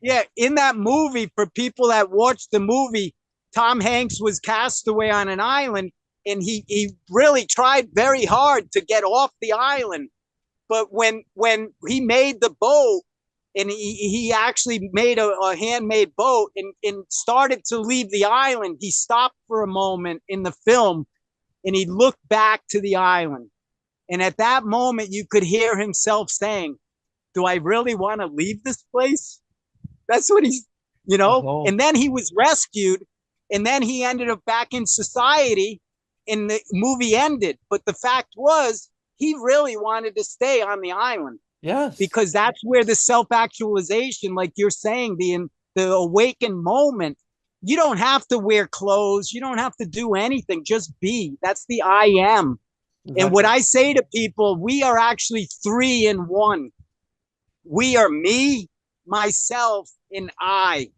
yeah, in that movie, for people that watched the movie, Tom Hanks was cast away on an island, and he really tried very hard to get off the island. But when he made the boat, and he actually made a handmade boat and started to leave the island, he stopped for a moment in the film, and he looked back to the island. And at that moment, you could hear himself saying, "Do I really want to leave this place?" That's what Oh, and then he was rescued, and then he ended up back in society, and the movie ended. But the fact was, he really wanted to stay on the island yes, because that's where the self-actualization, like you're saying, the awakened moment. You don't have to wear clothes. You don't have to do anything. Just be. That's the I am. And what exactly. I say to people, we are actually 3 in 1. We are me, myself, and I.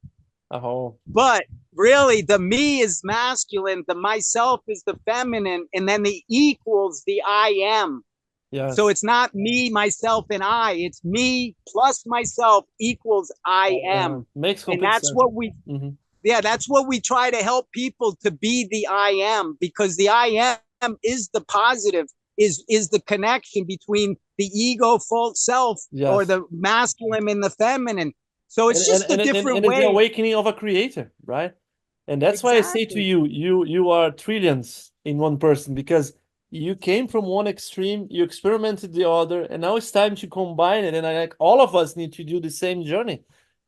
Oh, But really, the me is masculine, the myself is the feminine, and then the equals the I am. So Yes. it's not me, myself, and I. It's me plus myself equals I am. Makes And complete sense. Mhm. yeah, that's what we try to help people to be, the I am, because the I am is the positive, is the connection between the ego, false self, or Yes. the masculine and the feminine. So And it's just a different it's the way. awakening of a creator, right? And that's why I say to Exactly. you, you are trillions in one person, because you came from one extreme, you experimented the other, and now it's time to combine it. And I like all of us need to do the same journey.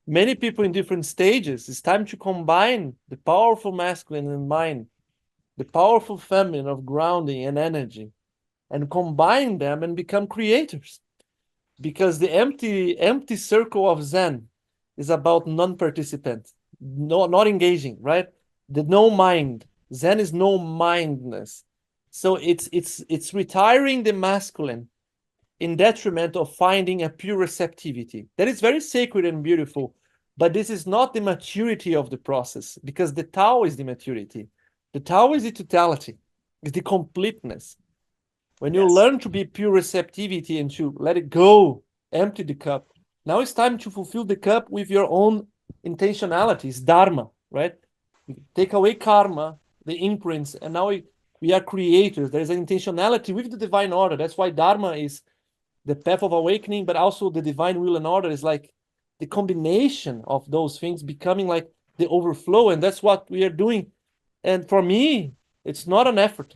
Many people in different stages. It's time to combine the powerful masculine and mind, the powerful feminine of grounding and energy, and combine them and become creators. Because the empty circle of Zen is about non-participant, not engaging, right? The no mind. Zen is no mindness. So it's retiring the masculine in detriment of finding a pure receptivity. That is very sacred and beautiful, but this is not the maturity of the process, because the Tao is the maturity. The Tao is the totality, is the completeness. When you Yes. learn to be pure receptivity and to let it go, empty the cup. Now it's time to fulfill the cup with your own intentionalities, dharma, right? Take away karma, the imprints, and now we are creators. There's an intentionality with the divine order. That's why dharma is the path of awakening, but also the divine will and order is like the combination of those things becoming like the overflow. And that's what we are doing. And for me, it's not an effort.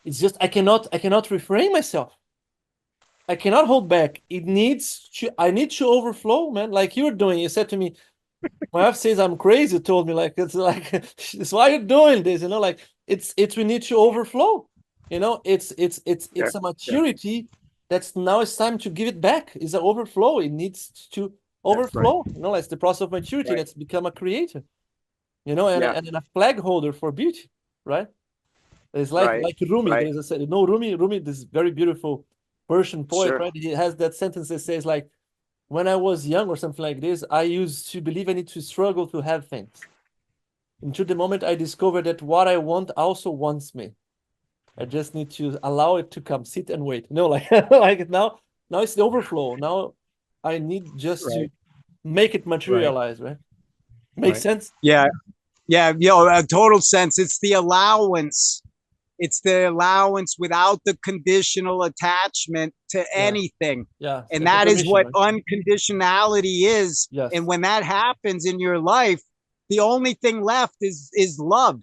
It's just I cannot refrain myself. I cannot hold back. I need to overflow, man. Like you're doing. You said to me, my wife says I'm crazy. You told me like it's like it's why you're doing this, like it's we need to overflow. It's Sure. a Sure. maturity that's now it's time to give it back. It's an overflow. It needs to That's right. overflow. It's the process of maturity Right. that's become a creator, and, Yeah. and a flag holder for beauty, right? It's like Right. Rumi. Right. There's a Rumi, this very beautiful Persian poet, Sure. right? He has that sentence that says like, when I was young or something like this, I used to believe I need to struggle to have things. Until the moment I discovered that what I want also wants me. I just need to allow it to come, sit and wait. Like like now it's the overflow. Now I need just to Right. make it Right. materialize, right? Makes Right. sense? Yeah. Yeah. A total sense. It's the allowance. It's the allowance without the conditional attachment to Yeah. anything. Yeah. And It's a that is permission, what right? unconditionality is. And Yes. when that happens in your life, the only thing left is love.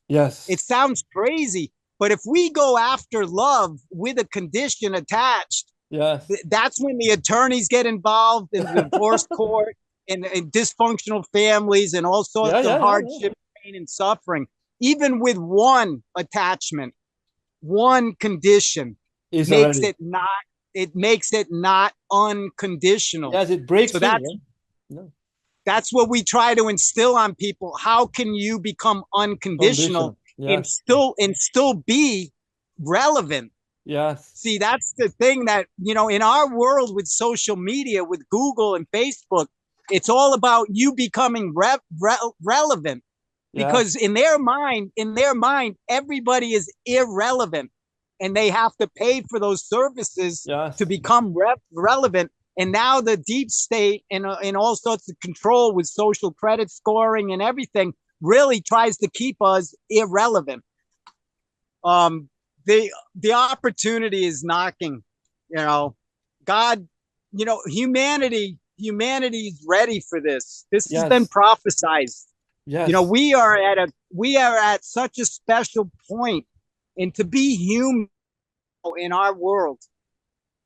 It Yes. sounds crazy, but if we go after love with a condition attached, Yes. that's when the attorneys get involved in the divorce court, and dysfunctional families and all Yeah, sorts of yeah, yeah, yeah. hardship, pain, and suffering. Even with one attachment, one condition Is makes already. it not it makes it not unconditional. Yes, it breaks So things, that's right? No. that's what we try to instill on people. How can you become unconditional Conditional. and Yes. still be relevant? Yes. See, that's the thing that, in our world with social media, with Google and Facebook, it's all about you becoming relevant, because Yes. in their mind, everybody is irrelevant, and they have to pay for those services to Yes. become relevant. And now the deep state and all sorts of control with social credit scoring and everything really tries to keep us irrelevant. um the opportunity is knocking. God, humanity is ready for this. This has been Yes. prophesized. Yes. We are at such a special point, and to be human in our world,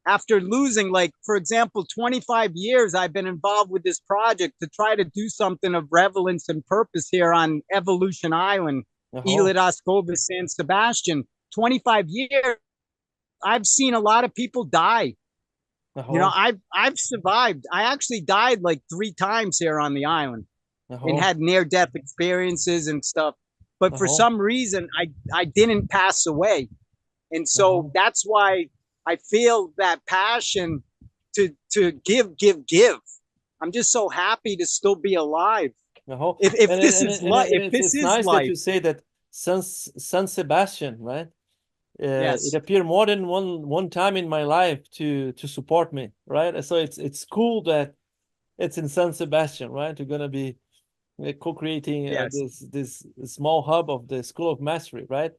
after losing, like, for example, 25 years I've been involved with this project to try to do something of relevance and purpose here on Evolution Island, Isla Uh-huh. das Covas, San Sebastian. 25 years, I've seen a lot of people die. Uh-huh. I've survived. I actually died like 3 times here on the island and Uh-huh. had near death experiences and stuff. But for Uh-huh. some reason, I didn't pass away. And so Uh-huh. that's why I feel that passion to give. I'm just so happy to still be alive. Uh-huh. If this is life, if this It's is nice that life, you say that San Sebastian, right? It appeared more than one time in my life to support me, right? So it's cool that it's in San Sebastian, right? We're gonna be co-creating Yes. this small hub of the School of Mastery, right?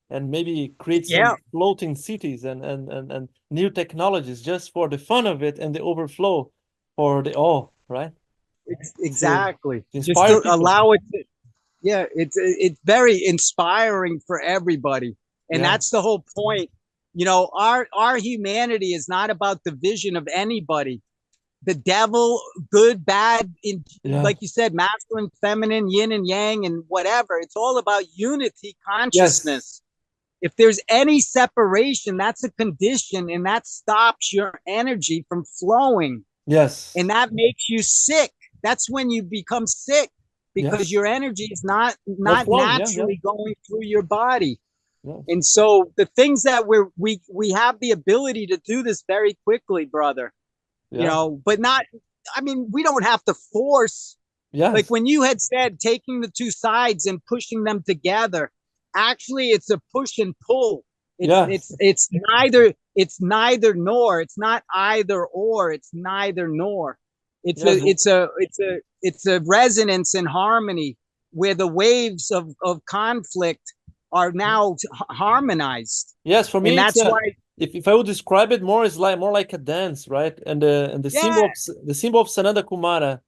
And maybe create Yeah. some floating cities and new technologies just for the fun of it and the overflow for the awe, right? Exactly. To Just inspire to people. allow it to, yeah, it's very inspiring for everybody. And Yeah. that's the whole point. You know, our humanity is not about the vision of anybody. The devil, good, bad, in Yeah. like you said, masculine, feminine, yin and yang, and whatever. It's all about unity Yes. consciousness. If there's any separation, that's a condition, and that stops your energy from flowing, Yes. and that makes you sick. That's when you become sick, because Yes. your energy is not Not not flowing. Yeah. Yeah. naturally going through your body. Yeah. And so the things that we have the ability to do this very quickly, brother, you Yeah. know, but not, I mean, we don't have to force. Like Yes. when you had said taking the two sides and pushing them together, actually it's a push and pull. it's Yes. it's it's neither, it's neither nor, it's not either or, it's neither nor. it's a Yes. it's a it's a it's a resonance and harmony where the waves of conflict are now harmonized. Yes. For And me, it's that's why, if I would describe it more, it's like more like a dance, right? And the yeah, symbol of Sananda Kumara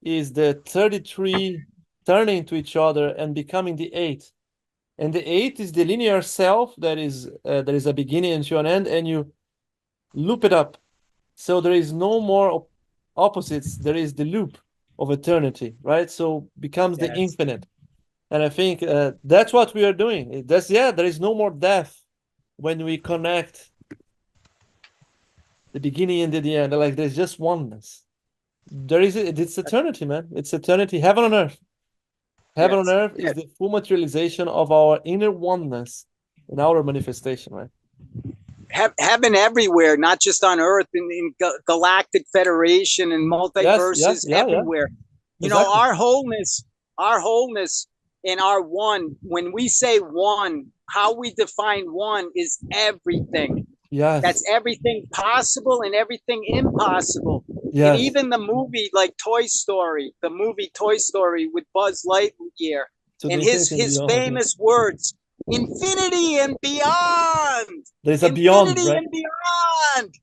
is the 33 turning to each other and becoming the eight. And the eight is the linear self that is there is a beginning and to an end, and you loop it up. So there is no more opposites. There is the loop of eternity, right? So becomes the yes, infinite. And I think that's what we are doing. That's yeah. There is no more death when we connect the beginning and the end. Like there's just oneness. It's eternity, man. It's eternity. Heaven on earth. Heaven on yes, earth is yes. the full materialization of our inner oneness in our manifestation, right? Heaven everywhere, not just on Earth, in galactic federation and Yes, yeah, multiverses yeah, yeah. everywhere. You know, Exactly. our wholeness, and our one. When we say one, how we define one is everything. That's Yes, everything possible and everything impossible. And yes. even the movie, like Toy Story, the movie Toy Story with Buzz Lightyear, To the and infinity and his beyond. Yeah. famous words, infinity and beyond, There's a beyond, infinity right? and beyond.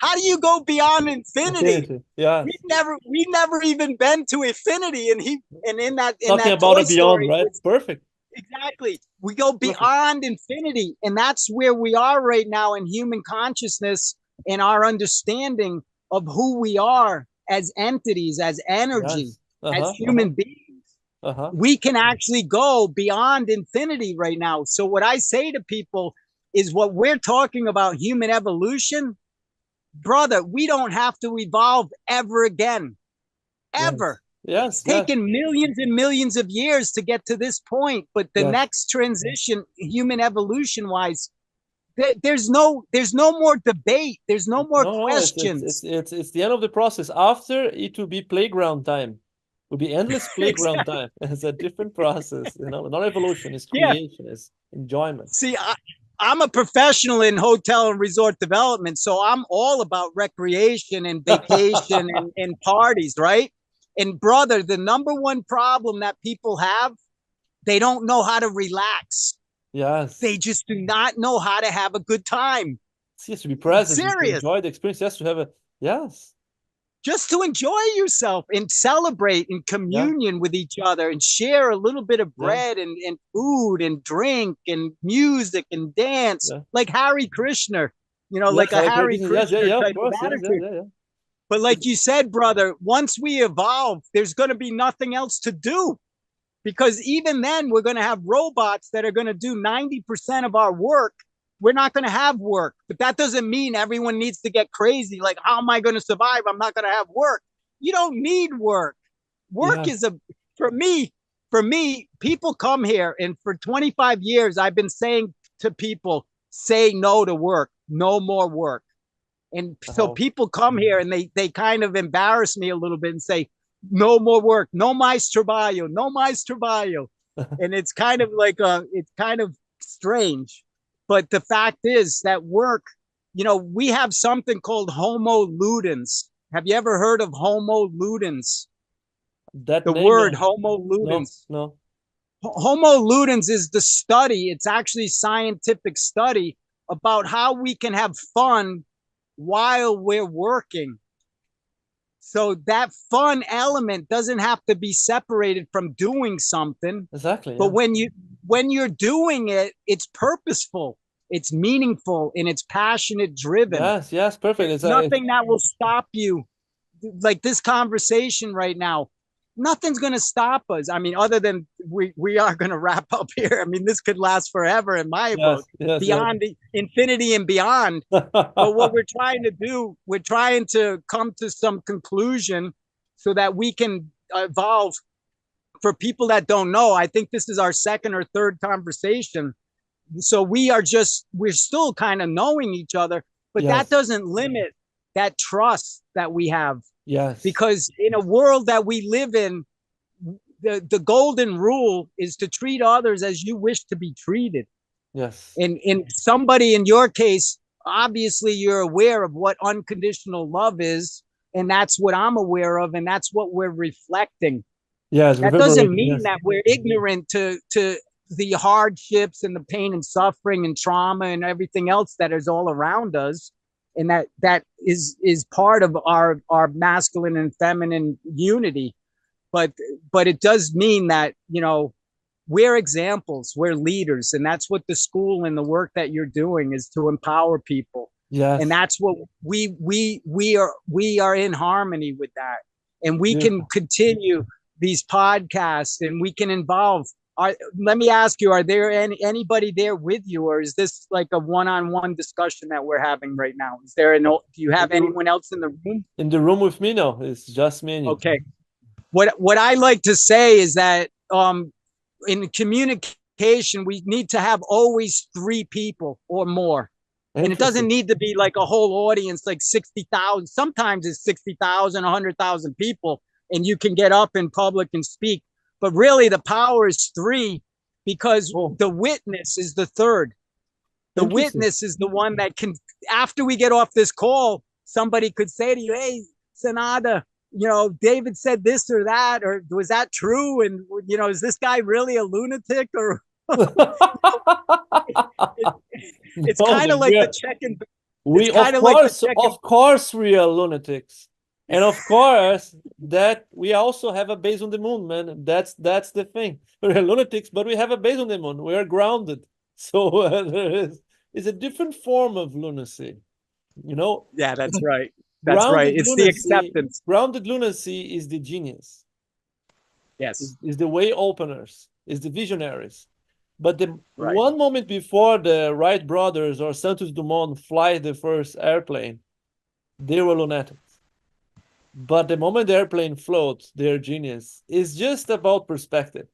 How do you go beyond infinity? Infinity. Yes. We never even been to infinity, and in Talking that about Toy a beyond, Story, right? Perfect. exactly. We go Perfect. beyond infinity. And that's where we are right now in human consciousness and our understanding of who we are as entities, as energy, Yes. as Uh-huh. Uh-huh. human beings. Uh-huh. We can actually go beyond infinity right now. So, what I say to people is what we're talking about, human evolution, brother, we don't have to evolve ever again, Yes. ever. It's Yes. Yes. taken millions and millions of years to get to this point, but the Yes. next transition, human evolution wise, there's no more debate. There's no more No, no, questions. it's the end of the process. After it will be playground time. Will be endless playground Exactly. time. It's a different process, not evolution, it's Yeah. creation, it's enjoyment. See, I'm a professional in hotel and resort development, so I'm all about recreation and vacation and parties, right? And brother, the number one problem that people have, they don't know how to relax. Yes. They just do not know how to have a good time. Yes, yes, to be present, just to Serious. enjoy the experience. Yes, to have a yes. Just to enjoy yourself and celebrate in Yeah, communion with each other and share a little bit of yeah, bread and food and drink and music and dance, yeah. like Harry Krishna, you know, like Yes, a Hare Harry Krishna. Yes, yeah, Krishna yeah, of type of course. Yes, yeah, attitude. yeah, yeah. But like It's, you said, brother, once we evolve, there's going to be nothing else to do, because even then we're going to have robots that are going to do 90% of our work. We're not going to have work, but that doesn't mean everyone needs to get crazy. Like, how am I going to survive? I'm not going to have work. You don't need work. Work yeah. is a, for me, people come here, and for 25 years, I've been saying to people, say no to work, no more work. And so Oh, people come here and they kind of embarrass me a little bit and say, no more work, no mais trabalho, no mais trabalho. And it's kind of like it's kind of strange. But the fact is that work, we have something called homo ludens. Have you ever heard of homo ludens? That The name, word no, homo no, ludens. no. Homo ludens is the study, it's actually scientific study about how we can have fun while we're working. So that fun element doesn't have to be separated from doing something. Exactly, But yeah. when you're doing it, it's purposeful, it's meaningful, and it's passionate driven. Yes, yes, perfect. There's nothing that will stop you, like this conversation right now. Nothing's going to stop us. I mean, other than we are going to wrap up here. I mean, this could last forever in my book, yes, yes, yes. beyond the infinity and beyond. But what we're trying to do, we're trying to come to some conclusion so that we can evolve. For people that don't know, I think this is our second or third conversation. So we're still kind of knowing each other, but that Yes, doesn't limit that trust that we have. yes, Because in a world that we live in, the golden rule is to treat others as you wish to be treated. yes, And somebody in your case, obviously you're aware of what unconditional love is, and that's what I'm aware of, and that's what we're reflecting. yes, That doesn't reverberating, mean yes, that we're ignorant to the hardships and the pain and suffering and trauma and everything else that is all around us, and that is part of our masculine and feminine unity. But it does mean that we're examples, we're leaders, and that's what the school and the work that you're doing is, to empower people. And yes, that's what we are in harmony with that, and we can beautiful. continue these podcasts, and we can involve let me ask you, are there anybody there with you, or is this like a one-on-one discussion that we're having right now? Do you In have the, anyone else in the room? in the room with me, no, it's just me and you. Okay. What I like to say is that in communication, we need to have always three people or more. And it doesn't Interesting. need to be like a whole audience, like 60,000. Sometimes it's 60,000, 100,000 people, and you can get up in public and speak. But really, the power is three, because Oh, the witness is the third. The interesting. witness is the one that can, after we get off this call, somebody could say to you, "Hey, Sanada, David said this or that, or was that true? And, is this guy really a lunatic?" Or it, it's No, kind of like the check and it's we kind of like the check and of course we are lunatics. And of course that we also have a base on the moon, man. That's the thing. We're lunatics, but we have a base on the moon. We are grounded. So it's a different form of lunacy, you know. yeah, that's right. That's right. Grounded It's the lunacy, acceptance. grounded lunacy is the genius, Yes. is the way openers, is the visionaries. But the Right. one moment before the Wright brothers or Santos Dumont fly the first airplane, they were lunatics. But the moment the airplane floats, they're genius. It's just about perspective.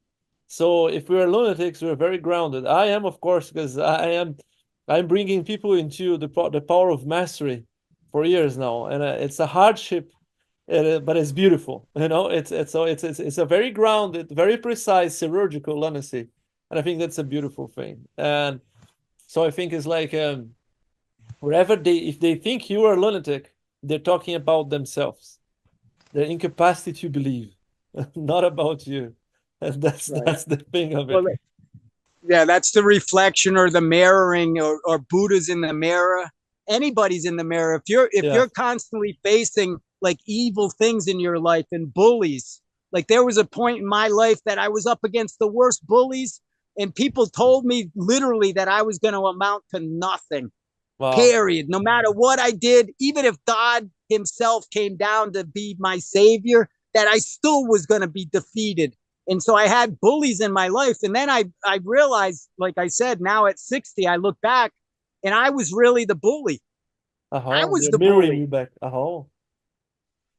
So if we're lunatics, we're very grounded. I am, of course, because I'm bringing people into the power of mastery for years now, and it's a hardship, but it's beautiful. It's a very grounded, very precise, chirurgical lunacy, and I think that's a beautiful thing. And so I think it's like wherever if they think you are a lunatic, they're talking about themselves, their incapacity to believe, not about you. And Right. that's the thing of it. Well, yeah, that's the reflection or the mirroring, or Buddha's in the mirror. Anybody's in the mirror. If Yeah. you're constantly facing like evil things in your life and bullies, like there was a point in my life that I was up against the worst bullies, and people told me literally that I was going to amount to nothing. Wow. Period. No matter what I did, even if God himself came down to be my savior, that I still was going to be defeated. And so I had bullies in my life. And then I realized, like I said, now at 60, I look back and I was really the bully. I was They're the mirroring bully. you back.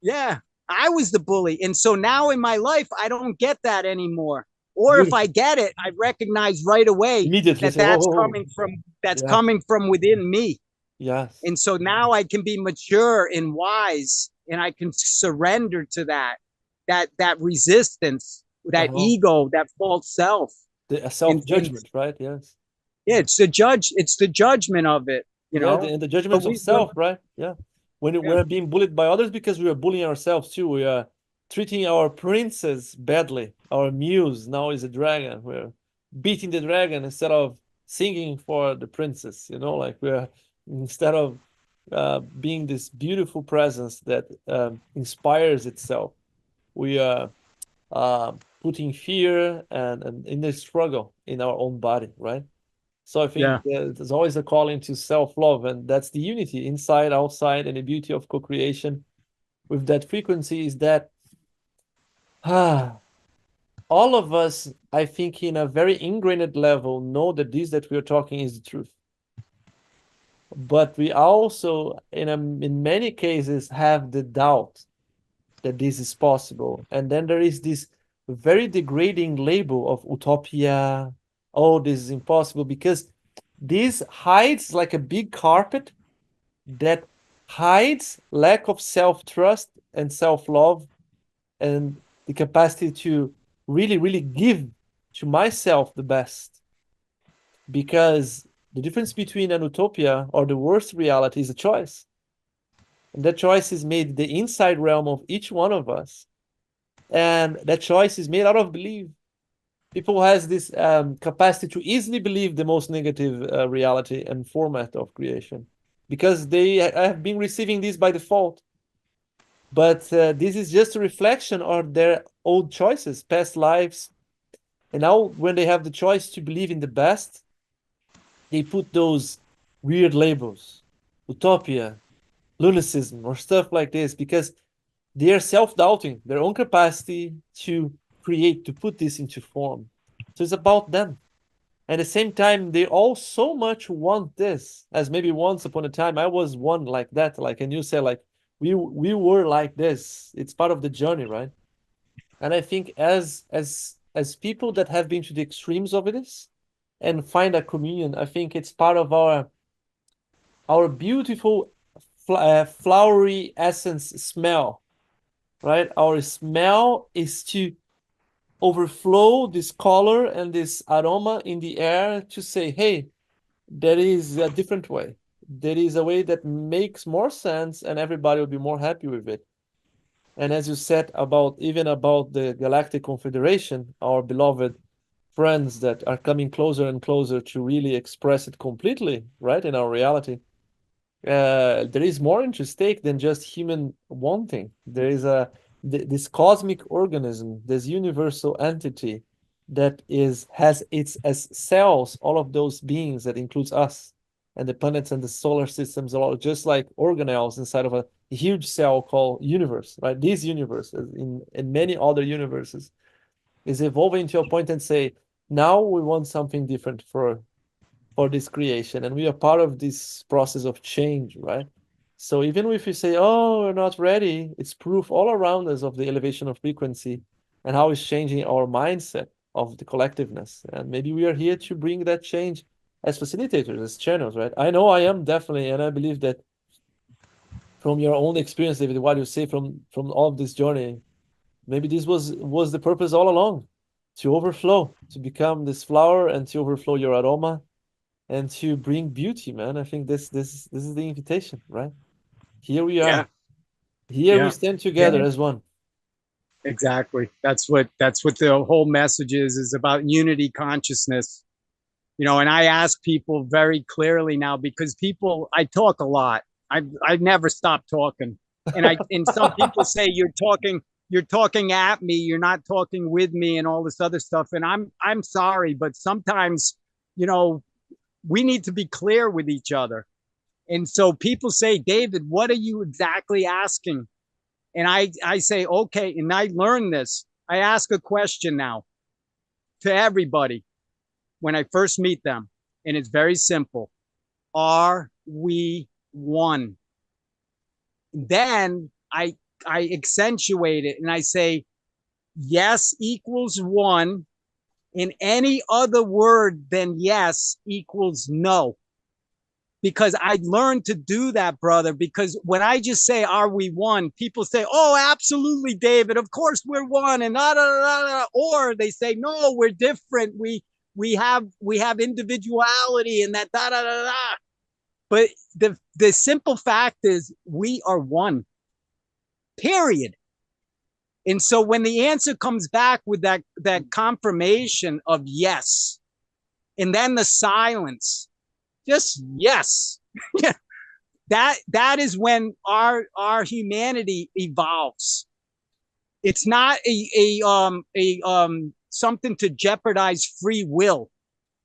Yeah, I was the bully. And so now in my life, I don't get that anymore. Or if I Beautiful. get it, I recognize right away Immediately that say, oh, that's yes, coming from within me. yes. And so now I can be mature and wise, and I can surrender to that resistance, that Uh-huh. ego, that false self. The And self-judgment, right? Yes. Yeah, it's the judgment of it, you Yeah, know. and the But judgments of when self, right? Yeah. When yeah, we're being bullied by others because we are bullying ourselves too. We are treating our princess badly. Our muse now is a dragon. We're beating the dragon instead of singing for the princess, like we're instead of being this beautiful presence that inspires itself, we are putting fear and in the struggle in our own body, right? So I think yeah, there's always a calling to self-love, and that's the unity inside, outside, and the beauty of co-creation with that frequency is that all of us, I think, in a very ingrained level, know that this that we are talking is the truth. But we also, in many cases, have the doubt that this is possible. And then there is this very degrading label of utopia. Oh, this is impossible, because this hides like a big carpet that hides lack of self-trust and self-love and the capacity to really, really give to myself the best. Because the difference between an utopia or the worst reality is a choice. And that choice is made the inside realm of each one of us. And that choice is made out of belief. People has this capacity to easily believe the most negative reality and format of creation because they have been receiving this by default. But this is just a reflection of their old choices, past lives. And now, when they have the choice to believe in the best, they put those weird labels, utopia, lunacism, or stuff like this, because they are self-doubting their own capacity to create, to put this into form. So it's about them. At the same time, they all so much want this, as maybe once upon a time I was one like that. Like, and you said, like, we were like this. It's part of the journey, right? And I think as people that have been to the extremes of this and find a communion, I think it's part of our beautiful flowery essence smell, right? Our smell is to overflow this color and this aroma in the air to say, hey, there is a different way. There is a way that makes more sense and everybody will be more happy with it. And as you said about even about the Galactic Confederation, our beloved friends that are coming closer and closer to really express it completely, right, in our reality, there is more into stake than just human wanting. There is this cosmic organism, this universal entity that has its as cells, all of those beings that includes us and the planets and the solar systems, all just like organelles inside of a huge cell called universe, right? This universe, in many other universes, is evolving to a point and say, now we want something different for this creation, and we are part of this process of change, right? So even if we say, oh, we're not ready, it's proof all around us of the elevation of frequency and how it's changing our mindset of the collectiveness. And maybe we are here to bring that change as facilitators, as channels, right? I know I am definitely, and I believe that from your own experience, David, what you say from all of this journey, maybe this was the purpose all along, to overflow, to become this flower and to overflow your aroma and to bring beauty, man. I think this is the invitation, right? Here we yeah, are. Here we yeah, stand yeah. together as one. Exactly. That's what the whole message is about unity consciousness. And I ask people very clearly now because people I talk a lot. I never stop talking. And some people say you're talking at me, you're not talking with me and all this other stuff. And I'm sorry, but sometimes, you know, we need to be clear with each other. And so people say, David, what are you exactly asking? And I say, okay. And I learned this. I ask a question now to everybody when I first meet them. And it's very simple. Are we one? Then I accentuate it and I say, yes equals one. And any other word than yes equals no. Because I learned to do that, brother. Because when I just say, are we one? People say, oh, absolutely, David. Of course we're one. And da, da, da, da. Or they say, no, we're different. we have individuality and that da da da da. But the simple fact is we are one. Period. And so when the answer comes back with that confirmation of yes, and then the silence, just yes, that is when our humanity evolves. It's not a something to jeopardize free will,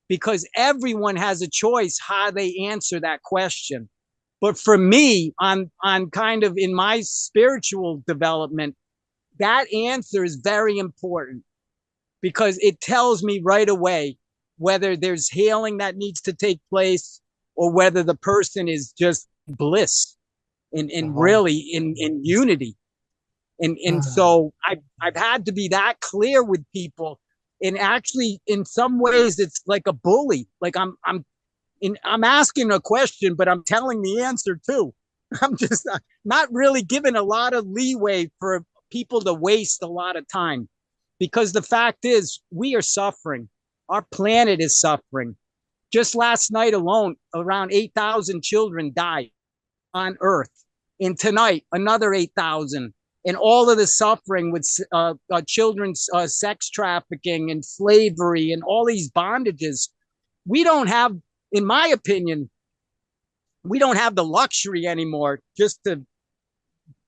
because everyone has a choice how they answer that question. But for me, on kind of in my spiritual development, that answer is very important, because it tells me right away whether there's healing that needs to take place, or whether the person is just bliss and really in unity. And so I've had to be that clear with people. And actually, in some ways, it's like a bully. Like I'm asking a question, but I'm telling the answer too. I'm just not really giving a lot of leeway for people to waste a lot of time, because the fact is we are suffering. Our planet is suffering. Just last night alone, around 8,000 children died on Earth. And tonight, another 8,000. And all of the suffering with children's sex trafficking and slavery and all these bondages. We don't have, in my opinion, we don't have the luxury anymore just to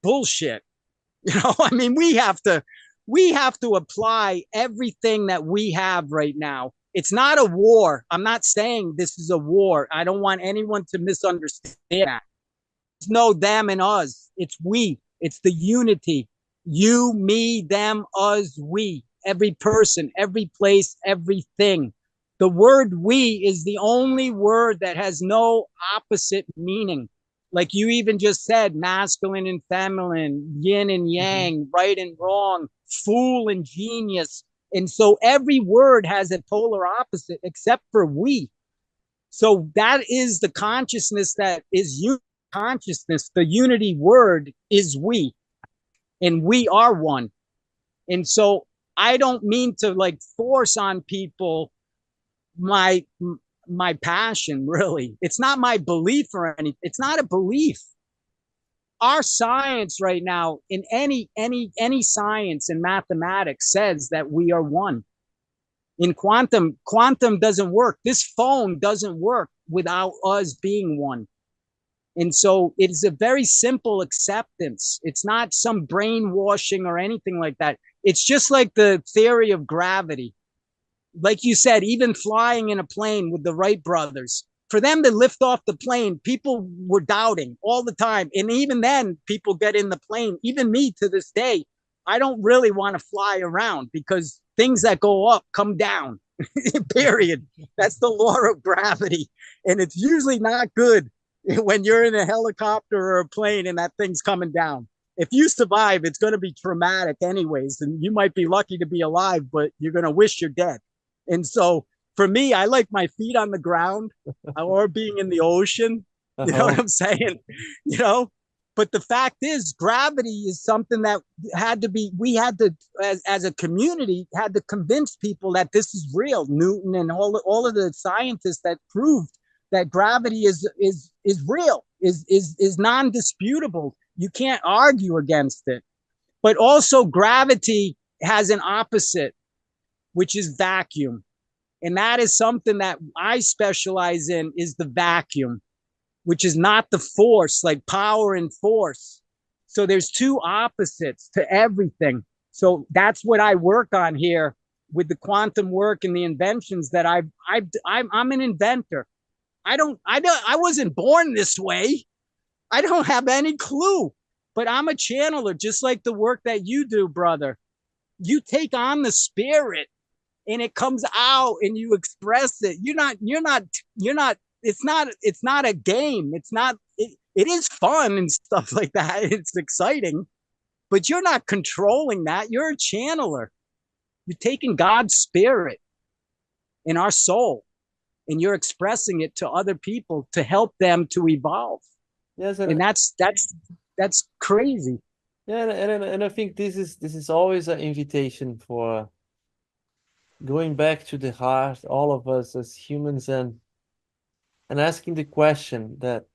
bullshit. I mean, we have to apply everything that we have right now. It's not a war. I'm not saying this is a war. I don't want anyone to misunderstand that. It's no them and us. It's we. It's the unity. You, me, them, us, we. Every person, every place, everything. The word we is the only word that has no opposite meaning. Like you even just said, masculine and feminine, yin and yang, right and wrong, fool and genius. And so every word has a polar opposite except for we. So that is the consciousness that is consciousness. The unity word is we, and we are one. And so I don't mean to like force on people my passion. Really, it's not my belief or anything. It's not a belief. Our science right now, in any science and mathematics, says that we are one. In quantum doesn't work. This phone doesn't work without us being one. And so it's a very simple acceptance. It's not some brainwashing or anything like that. It's just like the theory of gravity. Like you said, even flying in a plane with the Wright brothers, for them to lift off the plane, people were doubting all the time. And even then, people get in the plane. Even me to this day, I don't really want to fly around, because things that go up come down. Period. That's the law of gravity. And it's usually not good when you're in a helicopter or a plane and that thing's coming down. If you survive, it's going to be traumatic anyways. And you might be lucky to be alive, but you're going to wish you're dead. And so for me, I like my feet on the ground or being in the ocean. You know what I'm saying? But the fact is, gravity is something that we had to, as a community, had to convince people that this is real. Newton and all of the scientists that proved that gravity is real, is non-disputable. You can't argue against it. But also gravity has an opposite, which is vacuum. And that is something that I specialize in, is the vacuum, which is not the force, like power and force. So there's two opposites to everything. So that's what I work on here with the quantum work and the inventions that I'm an inventor. I wasn't born this way. I don't have any clue, but I'm a channeler, just like the work that you do, brother. You take on the spirit and it comes out and you express it. It's not a game. It is fun and stuff like that. It's exciting, but you're not controlling that. You're a channeler. You're taking God's spirit in our soul and you're expressing it to other people to help them to evolve. Yes, and that's crazy. Yeah, and I think this is always an invitation for going back to the heart, all of us as humans, and asking the question that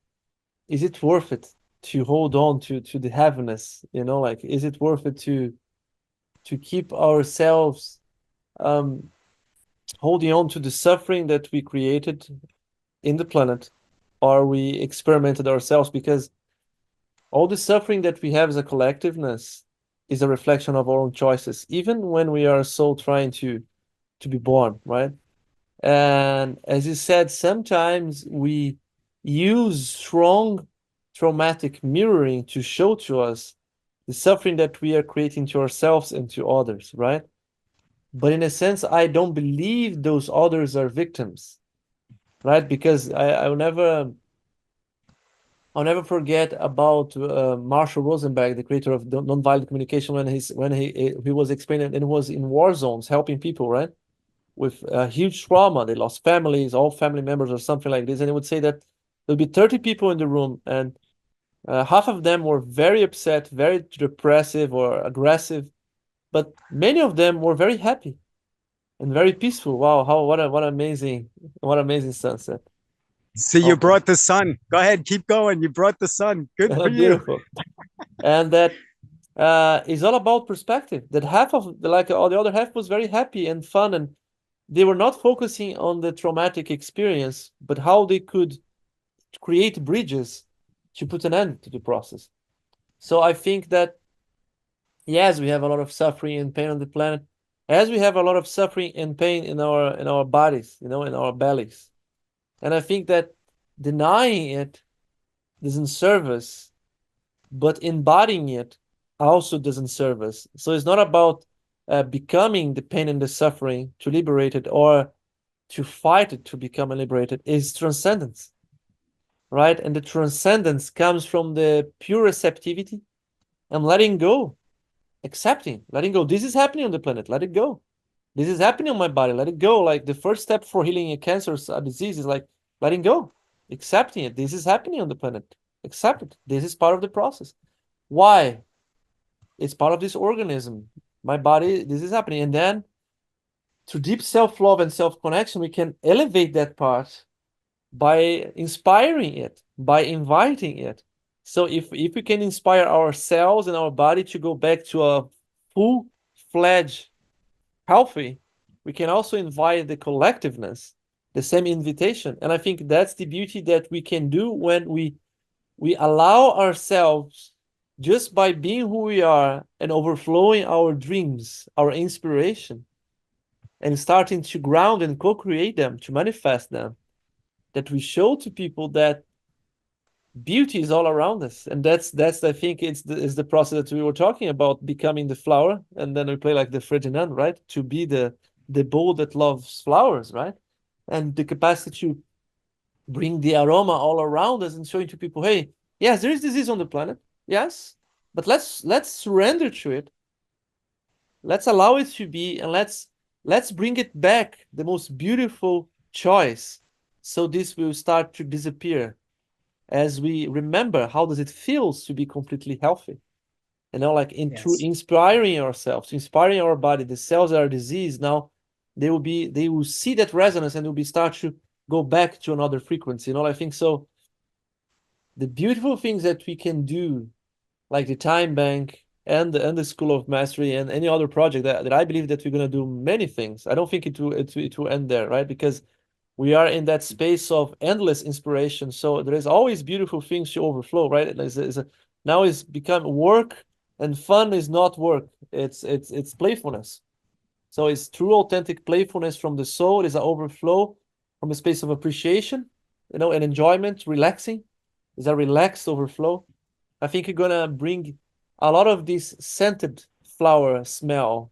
is it worth it to hold on to the heaviness? Like, is it worth it to keep ourselves um holding on to the suffering that we created in the planet, or we experimented ourselves? Because all the suffering that we have as a collectiveness is a reflection of our own choices, even when we are so trying to be born, right? And as you said, sometimes we use strong traumatic mirroring to show to us the suffering that we are creating to ourselves and to others, right? But in a sense, I don't believe those others are victims, right? Because I'll never forget about Marshall Rosenberg, the creator of nonviolent communication, when he was explaining, and he was in war zones helping people, right, with huge trauma. They lost families, all family members, or something like this. And he would say that there'll be 30 people in the room, and half of them were very upset, very depressive or aggressive, but many of them were very happy and very peaceful. Wow, what amazing sunset. See, you Okay. brought the sun. Go ahead, keep going. You brought the sun. Good for you. Beautiful. And that is all about perspective. That half of like all the other half was very happy and fun, and they were not focusing on the traumatic experience, but how they could create bridges to put an end to the process. So I think that yes, we have a lot of suffering and pain on the planet, as we have a lot of suffering and pain in our bodies, in our bellies. And I think that denying it doesn't serve us, but embodying it also doesn't serve us. So it's not about becoming the pain and the suffering to liberate it, or to fight it to become liberated. It's transcendence, right? And the transcendence comes from the pure receptivity and letting go, accepting, letting go. This is happening on the planet. Let it go. This is happening on my body. Let it go. Like the first step for healing a cancer, a disease, is like letting go, accepting it. This is happening on the planet. Accept it. This is part of the process. Why? It's part of this organism. My body, this is happening. And then through deep self-love and self-connection, we can elevate that part by inspiring it, by inviting it. So if we can inspire ourselves and our body to go back to a full-fledged healthy, we can also invite the collectiveness, the same invitation. And I think that's the beauty that we can do when we allow ourselves, just by being who we are and overflowing our dreams, our inspiration, and starting to ground and co-create them, to manifest them, that we show to people that beauty is all around us. And that's I think it's the process that we were talking about, becoming the flower. And then we play like the Ferdinand, right? To be the bowl that loves flowers, right? And the capacity to bring the aroma all around us and showing to people, hey, yes, there is disease on the planet. Yes. But let's surrender to it. Let's allow it to be, and let's bring it back, the most beautiful choice. So this will start to disappear as we remember how does it feels to be completely healthy. Like through Yes. inspiring ourselves, inspiring our body, the cells that are diseased now, they will see that resonance, and will be start to go back to another frequency. I think so. The beautiful things that we can do, like the time bank and the School of Mastery and any other project that I believe that we're gonna do many things. I don't think it will end there, right? Because we are in that space of endless inspiration. So there is always beautiful things to overflow, right? Now it's become work, and fun is not work. It's playfulness. So it's true authentic playfulness from the soul. It is an overflow from a space of appreciation, and enjoyment, relaxing. It's a relaxed overflow. I think you're gonna bring a lot of this scented flower smell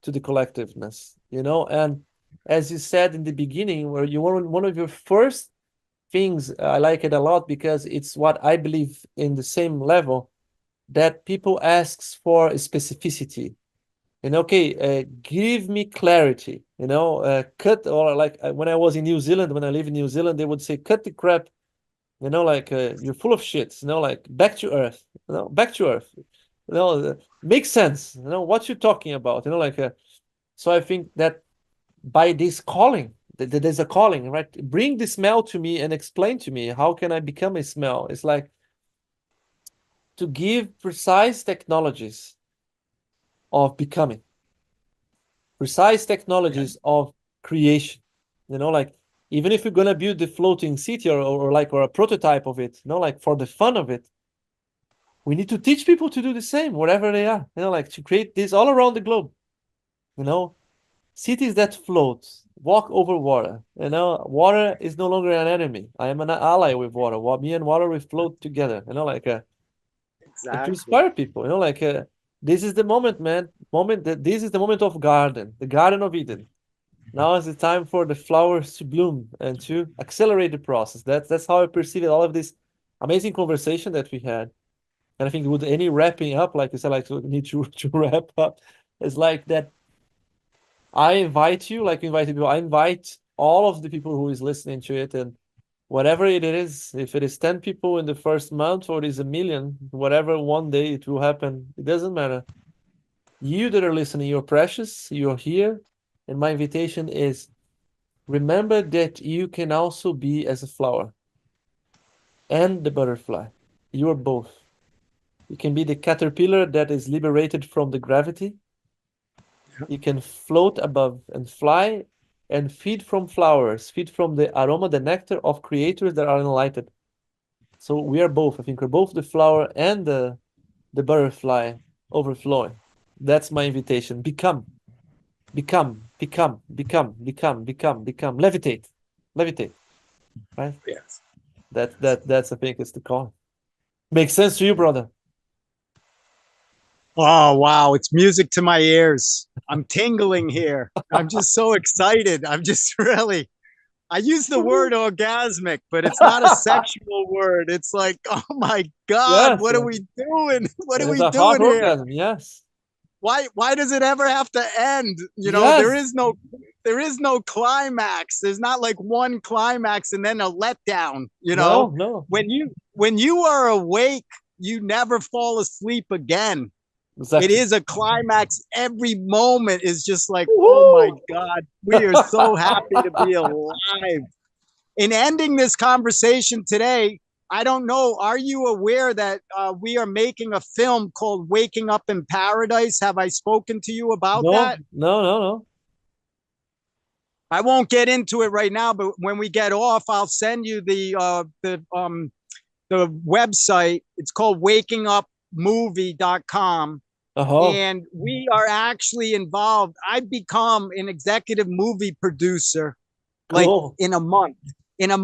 to the collectiveness, and as you said in the beginning, where you were one of your first things, I like it a lot because it's what I believe in the same level, that people asks for specificity. And okay, give me clarity, cut, or like when I was in New Zealand, when I live in New Zealand, they would say, cut the crap, like you're full of shit, like back to earth, back to earth, makes sense, what you're talking about, like so I think that by this calling. There's a calling, right? Bring the smell to me and explain to me how can I become a smell. It's like to give precise technologies of becoming, precise Yeah. technologies of creation. Like even if you're gonna build the floating city or a prototype of it, like for the fun of it, we need to teach people to do the same wherever they are. Like to create this all around the globe. Cities that float, walk over water. Water is no longer an enemy. I am an ally with water. Me and water we float together. And to Exactly. inspire people. This is the moment, man. This is the moment of garden, the Garden of Eden. Now is the time for the flowers to bloom and to accelerate the process. That's how I perceive it. All of this amazing conversation that we had. And I think with any wrapping up, like you said, like we need to wrap up. It's like that I invite you, like you invited people, I invite all of the people who is listening to it, and whatever it is, if it is 10 people in the first month or it is a million, whatever one day it will happen, it doesn't matter. You that are listening, you're precious, you're here, and my invitation is remember that you can also be as a flower and the butterfly. You are both. You can be the caterpillar that is liberated from the gravity. You can float above and fly and feed from flowers, feed from the aroma, the nectar of creators that are enlightened. So we are both. I think we're both the flower and the butterfly overflowing. That's my invitation. Become, become, become, become, become, become, become. Levitate, levitate. Right? Yes. That's I think is the call. Makes sense to you, brother? Oh, wow. It's music to my ears. I'm tingling here. I'm just so excited. I'm just really, I use the word orgasmic, but it's not a sexual word. It's like, oh my God, Yes, what are yes. we doing? What It are is we a heart doing here? orgasm. Yes. Why does it ever have to end? Yes. There is no climax. There's not like one climax and then a letdown, No, no. when you are awake, you never fall asleep again. It Exactly. is a climax. Every moment is just like, oh my Woo! God, we are so happy to be alive. In ending this conversation today, I don't know, are you aware that we are making a film called Waking Up in Paradise? Have I spoken to you about No, that? no, no, no. I won't get into it right now, but when we get off, I'll send you the website. It's called wakingupmovie.com. Uh-huh. And we are actually involved. I've become an executive movie producer like Cool. in a month. And I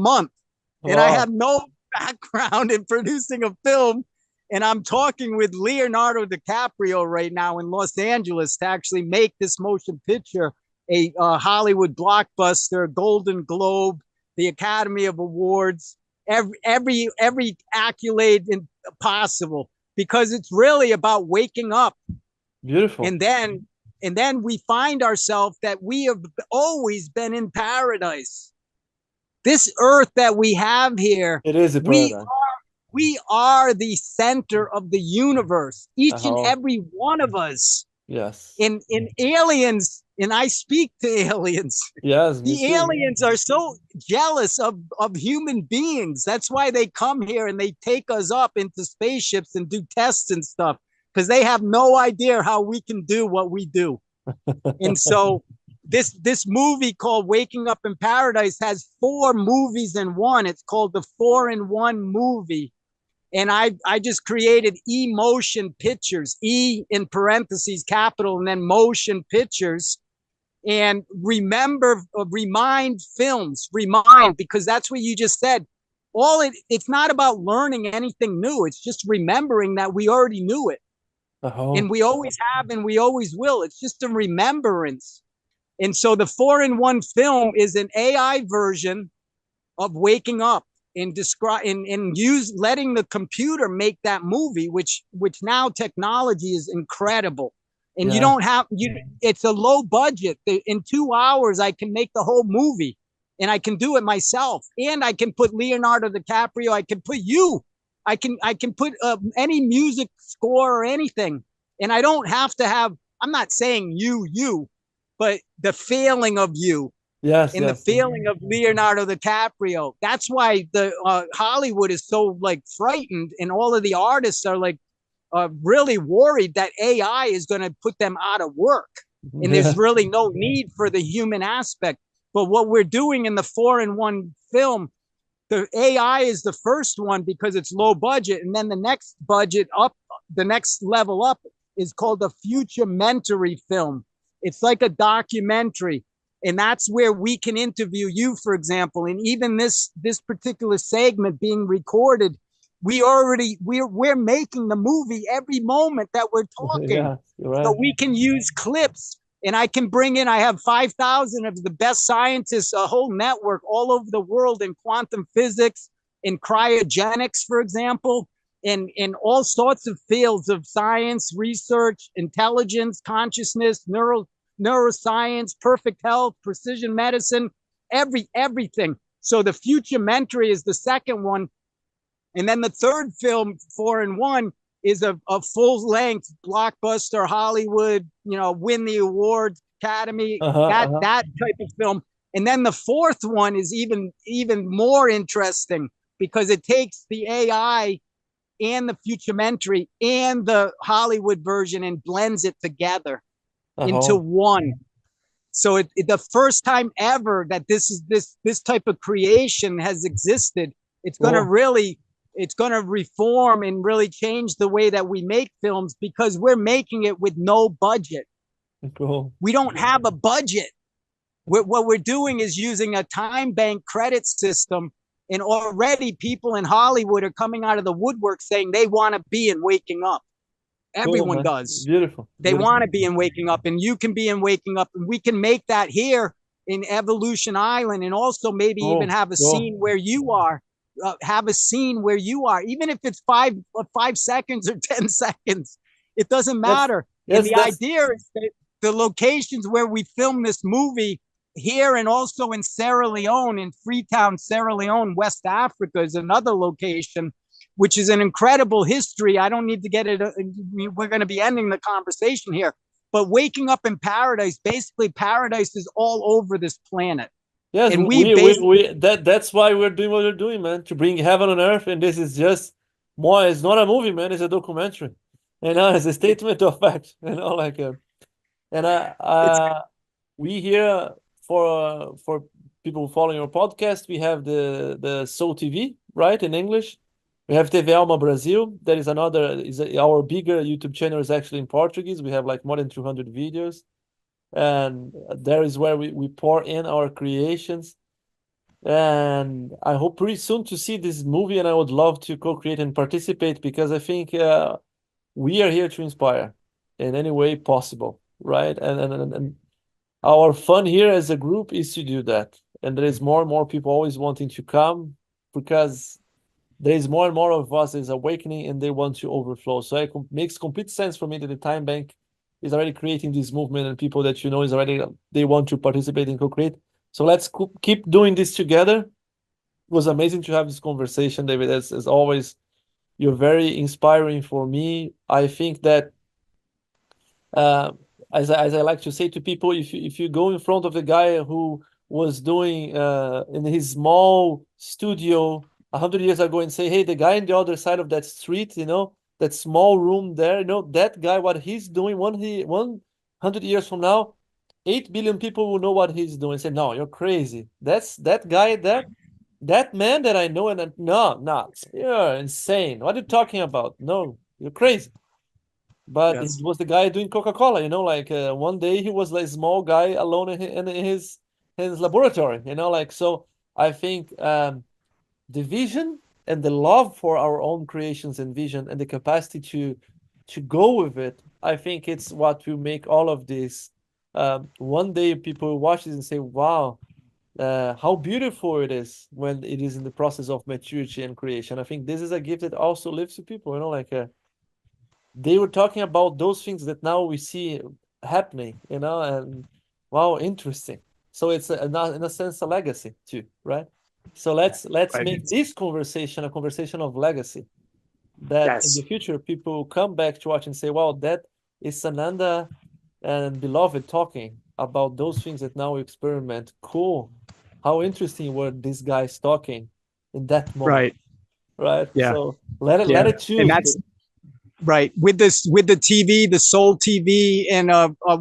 Wow. have no background in producing a film. And I'm talking with Leonardo DiCaprio right now in Los Angeles to actually make this motion picture a Hollywood blockbuster, Golden Globe, the Academy of Awards, every accolade possible, because it's really about waking up. Beautiful. And then and then we find ourselves that we have always been in paradise. This earth that we have here, It is a we paradise. we are the center of the universe, each and Uh-huh. every one of us. Yes. In aliens, and I speak to aliens, Yes, me the too. aliens are so jealous of human beings. That's why they come here and they take us up into spaceships and do tests and stuff, because they have no idea how we can do what we do. And so this movie called Waking Up in Paradise has four movies in one. It's called the 4-in-1 movie. And I just created emotion pictures, E in parentheses capital, and then motion pictures. And remind films, remind, because that's what you just said. It's not about learning anything new. It's just remembering that we already knew it, Uh-huh. and we always have, and we always will. It's just a remembrance. And so the 4-in-1 film is an AI version of waking up and describe and use letting the computer make that movie, which now technology is incredible. And you Yeah. don't have you it's a low budget. In 2 hours I can make the whole movie, and I can do it myself. And I can put Leonardo DiCaprio, I can put you, I can put any music score or anything. And I don't have to have, I'm not saying you, but the feeling of you Yes, and the yes. feeling of Leonardo DiCaprio. That's why the Hollywood is so like frightened, and all of the artists are like really worried that AI is going to put them out of work, and Yeah. there's really no need for the human aspect. But what we're doing in the 4-in-1 film, the AI is the first one because it's low budget, and then the next budget up, the next level up is called a futurementary film. It's like a documentary, and that's where we can interview you, for example. And even this particular segment being recorded, we're making the movie every moment that we're talking, Yeah, you're so right. we can use clips, and I can bring in, I have 5,000 of the best scientists, a whole network all over the world in quantum physics, in cryogenics, for example, in all sorts of fields of science, research, intelligence, consciousness, neuroscience, perfect health, precision medicine, everything. So the futurementary is the second one. And then the third film, 4-in-1, is a full length blockbuster Hollywood, win the awards, Academy, Uh-huh, that uh-huh. that type of film. And then the fourth one is even more interesting because it takes the AI and the futurementary and the Hollywood version and blends it together into Uh-huh. one. So the first time ever that this type of creation has existed, it's going to Cool. really it's going to reform and really change the way that we make films because we're making it with no budget. Cool. We don't have a budget. What we're doing is using a time bank credit system, and already people in Hollywood are coming out of the woodwork saying they want to be in Waking Up. Cool, Everyone man. does. Beautiful. They Beautiful. want to be in Waking Up, and you can be in Waking Up, and we can make that here in Evolution Island, and also maybe even Cool. have a Cool. scene where you are. Even if it's 5 seconds or 10 seconds. It doesn't That's matter. And yes, the that's idea is that the locations where we film this movie here and also in Sierra Leone, in Freetown, Sierra Leone, West Africa, is another location, which is an incredible history. I don't need to get it. We're going to be ending the conversation here. But Waking Up in Paradise, basically, paradise is all over this planet. yes, And we basically, that's why we're doing what we're doing, man, to bring heaven on earth. And this is just more, it's not a movie, man, it's a documentary. It's a statement of fact, like and it's we here for people following our podcast, we have the SoulTV, right, in English. We have TV Alma Brazil. That is our bigger YouTube channel is actually in Portuguese. We have like more than 200 videos. And there is where we pour in our creations. And I hope pretty soon to see this movie, and I would love to co-create and participate because I think we are here to inspire in any way possible, right? And our fun here as a group is to do that. And there is more and more people always wanting to come because there is more and more of us is awakening and they want to overflow. So it makes complete sense for me that the time bank is already creating this movement and people that is already they want to participate and co-create. So let's keep doing this together. It was amazing to have this conversation, David. As always, you're very inspiring for me. I think that uh, as I like to say to people, if you go in front of the guy who was doing in his small studio 100 years ago and say, hey, the guy on the other side of that street, that small room there, that guy, what he's doing, 100 years from now, 8 billion people will know what he's doing. Say, no, you're crazy. That's that guy, that man that I know, and no, you're insane. What are you talking about? No, you're crazy. But it yes, was the guy doing Coca-Cola, like one day he was like a small guy alone in his laboratory, like so. I think the vision and the love for our own creations and vision and the capacity to go with it, I think it's what will make all of this. One day people will watch this and say, "Wow, how beautiful it is when it is in the process of maturity and creation." I think this is a gift that also lives to people, like. They were talking about those things that now we see happening, and wow, interesting. So it's in a sense a legacy too, right? So let's right. make this conversation a conversation of legacy. That in the Yes, future people will come back to watch and say, "Wow, that is Sananda and BeLoved talking." about those things that now we experiment. Cool. How interesting were these guys talking in that moment, Right. right? Yeah. So let Yeah. it And choose. that's right with this, with the TV, the SoulTV, and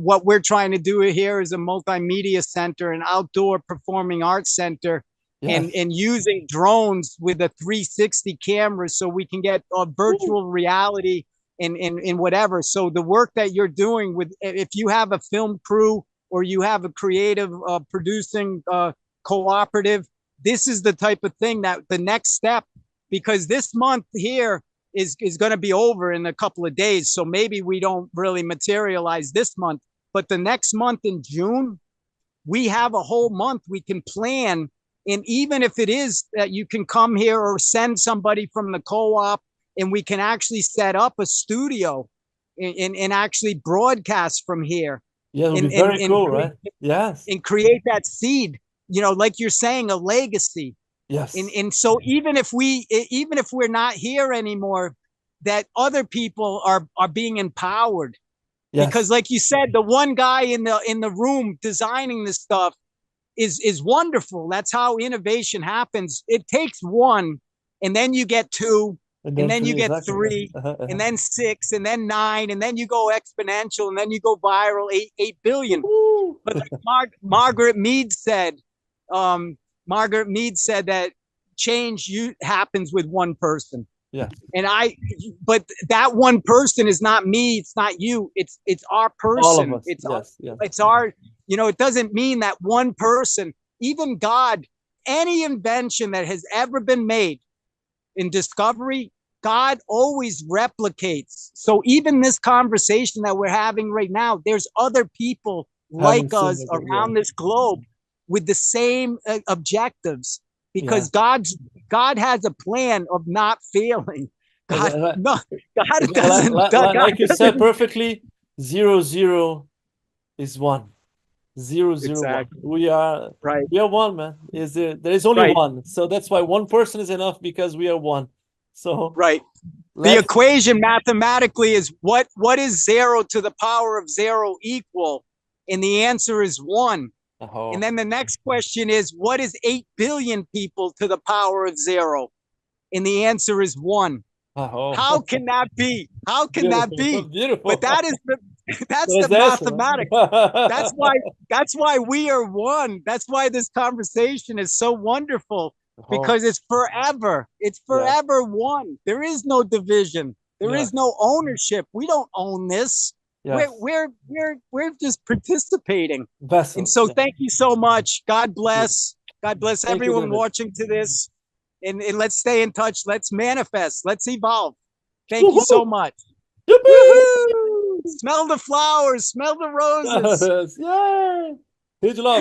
what we're trying to do here is a multimedia center, an outdoor performing arts center, Yes. and using drones with a 360 camera so we can get virtual reality in whatever. So the work that you're doing with, if you have a film crew or you have a creative producing cooperative, this is the type of thing that the next step, because this month here is going to be over in a couple of days. So maybe we don't really materialize this month, but the next month in June, we have a whole month we can plan. And even if it is that you can come here or send somebody from the co-op, and we can actually set up a studio and actually broadcast from here, Yeah, it would and, be very and, cool, right? Yes. and create that seed, like you're saying, a legacy. And, Yes. and so even if we're not here anymore, that other people are being empowered, because Yes. like you said, the one guy in the room designing this stuff is wonderful. That's how innovation happens. It takes one, and then you get two, And and then then you three, get exactly. three, and then six, and then nine, and then you go exponential, and then you go viral, 8 billion. Woo-hoo. But like Margaret Mead said, Margaret Mead said that change happens with one person. Yeah. But that one person is not me. It's not you. It's our All of person. us. Yes. Yes. It's our, it doesn't mean that one person, even God, any invention that has ever been made in discovery, God always replicates. So even this conversation that we're having right now, there's other people Having like us similar, yeah. around this globe with the same objectives, because Yeah. God has a plan of not failing. God, Like, no, God like, doesn't. like, God like you said doesn't. perfectly, 0, 0 is 1. 0, 0, 1. Exactly. Right. We are one, man. There is only Right. one. So that's why one person is enough, because we are one. So Right. The let's equation mathematically is what is 0 to the power of 0 equal? And the answer is 1. And then the next question is, what is 8 billion people to the power of 0? And the answer is 1. How can that be? How can that beautiful, be? beautiful. But that's That's the the answer, mathematics. That's man. why we are one. That's why this conversation is so wonderful, because it's forever. It's Yeah. forever one. There is no division. There Yeah. is no ownership. We don't own this. Yes. We're just participating. And Vessels. so Yeah. thank you so much. God bless. God bless Thank you, everyone David. watching to this. And let's stay in touch. Let's manifest. Let's evolve. Thank you so much. Woohoo! Smell the flowers. Smell the roses. Yay! Huge love.